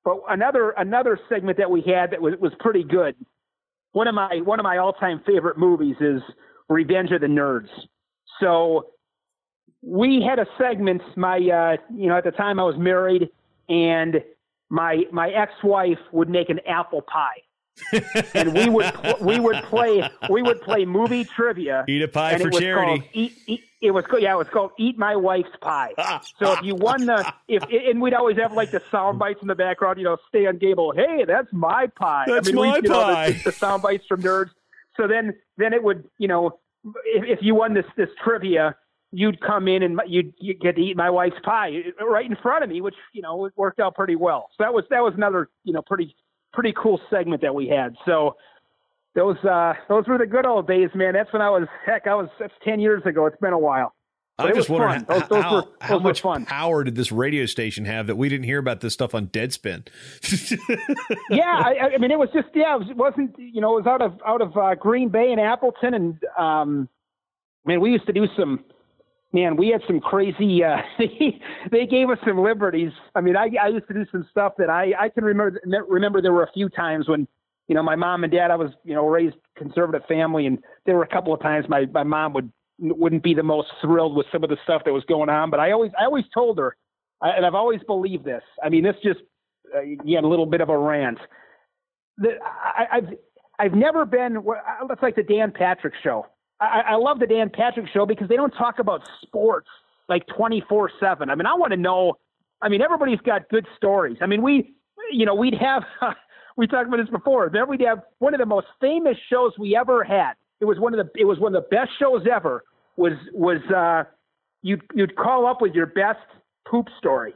But another segment that we had that was pretty good. One of my all-time favorite movies is Revenge of the Nerds. So we had a segment, at the time I was married, and my ex-wife would make an apple pie. And we would play movie trivia. Eat a pie for charity. It was called Eat My Wife's Pie. So if you won and we'd always have like the sound bites in the background, Stan Gable, hey, that's my pie. That's my pie. The sound bites from Nerds. So then it would, if you won this trivia, you'd come in and you get to eat my wife's pie right in front of me, which, it worked out pretty well. So that was another, pretty cool segment that we had. So those were the good old days, man. That's when that's 10 years ago. It's been a while. I just wonder how much fun. Power did this radio station have that we didn't hear about this stuff on Deadspin? Yeah, it was just it wasn't it was out of Green Bay and Appleton, and we used to do some. Man, we had some crazy. They gave us some liberties. I used to do some stuff that I can remember. There were a few times when my mom and dad. I was raised conservative family, and there were a couple of times my mom wouldn't be the most thrilled with some of the stuff that was going on. But I always told her, and I've always believed this. This just a little bit of a rant. I've never been. It's like the Dan Patrick Show. I love the Dan Patrick Show because they don't talk about sports like 24/7. I want to know. Everybody's got good stories. We'd have. We talked about this before. Then we'd have one of the most famous shows we ever had. It was one of the best shows ever. You'd call up with your best poop story,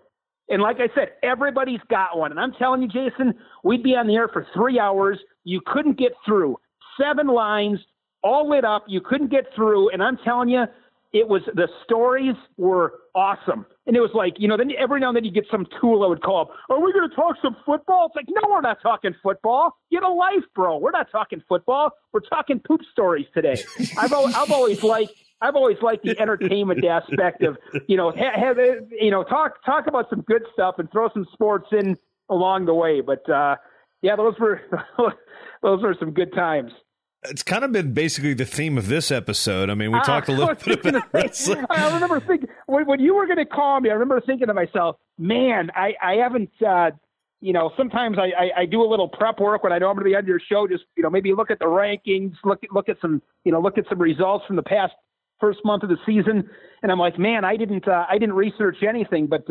and like I said, everybody's got one. And I'm telling you, Jason, we'd be on the air for 3 hours. You couldn't get through 7 lines. All lit up. You couldn't get through. And I'm telling you, the stories were awesome. And it was like, then every now and then you get some tool that would call up, are we going to talk some football? It's like, no, we're not talking football. Get a life, bro. We're not talking football. We're talking poop stories today. I've always liked the entertainment aspect of, talk about some good stuff and throw some sports in along the way. But those were some good times. It's kind of been basically the theme of this episode. We talked a little bit about wrestling. I remember thinking, when you were going to call me, I remember thinking to myself, man, I haven't, sometimes I do a little prep work when I know I'm going to be on your show, just, maybe look at the rankings, look at some results from the past first month of the season. And I'm like, man, I didn't research anything, but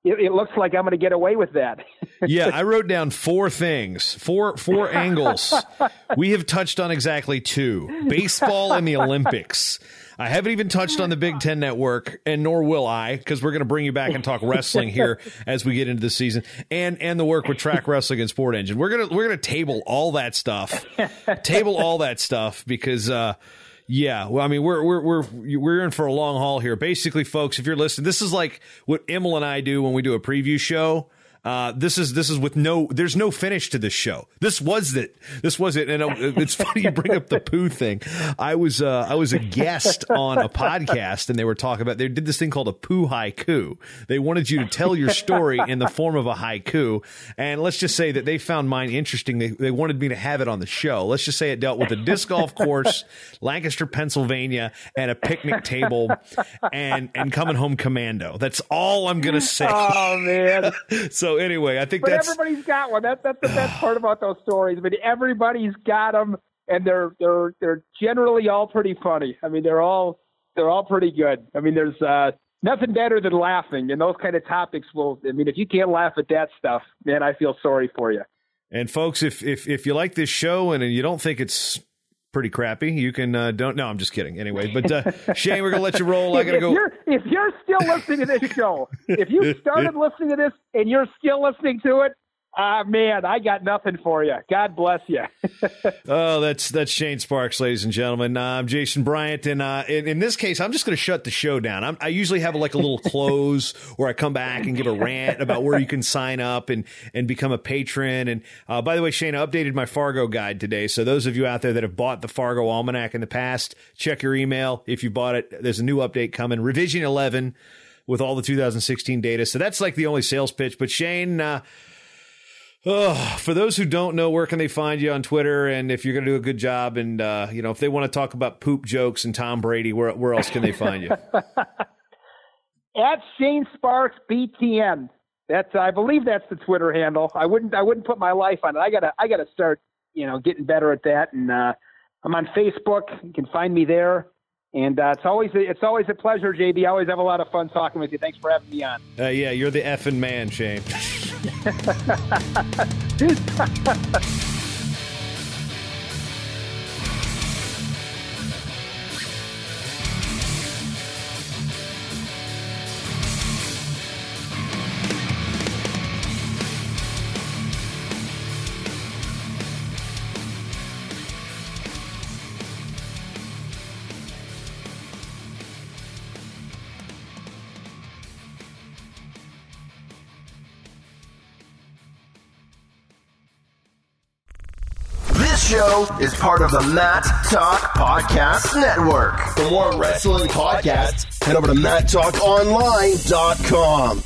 it looks like I'm going to get away with that. Yeah, I wrote down 4 things, four angles. We have touched on exactly 2: baseball and the Olympics. I haven't even touched on the Big Ten Network, and nor will I, because we're going to bring you back and talk wrestling here as we get into the season, and the work with Track Wrestling and Sport Engine. We're gonna table all that stuff, because. Yeah, well, we're in for a long haul here. Basically, folks, if you're listening, this is like what Emil and I do when we do a preview show. This is with there's no finish to this show. This was it. And it's funny you bring up the poo thing. I was a guest on a podcast, and they were talking about, they did this thing called a poo haiku. They wanted you to tell your story in the form of a haiku. And let's just say that they found mine interesting. They wanted me to have it on the show. Let's just say it dealt with a disc golf course, Lancaster, Pennsylvania, and a picnic table, and coming home commando. That's all I'm going to say. Oh, man. So anyway, I think everybody's got one. That's the best part about those stories. I mean, everybody's got them, and they're generally all pretty funny. I mean, they're all pretty good. I mean, there's nothing better than laughing, and those kind of topics if you can't laugh at that stuff, man, I feel sorry for you. And folks, if you like this show and you don't think it's pretty crappy, you can no, I'm just kidding. Anyway, but Shane, we're gonna let you roll. I gotta go. If you're still listening to this show, if you started listening to this and you're still listening to it, man, I got nothing for you. God bless you. Oh, that's Shane Sparks, ladies and gentlemen. I'm Jason Bryant, and in this case, I'm just going to shut the show down. I usually have like a little close where I come back and give a rant about where you can sign up and become a patron. And by the way, Shane, I updated my Fargo guide today, so those of you out there that have bought the Fargo Almanac in the past, check your email. If you bought it, there's a new update coming, Revision 11, with all the 2016 data. So that's like the only sales pitch. But Shane, for those who don't know, where can they find you on Twitter? And if you're going to do a good job, and if they want to talk about poop jokes and Tom Brady, where else can they find you? At Shane Sparks BTN. I believe that's the Twitter handle. I wouldn't put my life on it. I gotta start getting better at that. And I'm on Facebook. You can find me there. And it's always a pleasure, JB. I always have a lot of fun talking with you. Thanks for having me on. Yeah, you're the effing man, Shane. This show is part of the Matt Talk Podcast Network. For more wrestling podcasts, head over to MattTalkOnline.com.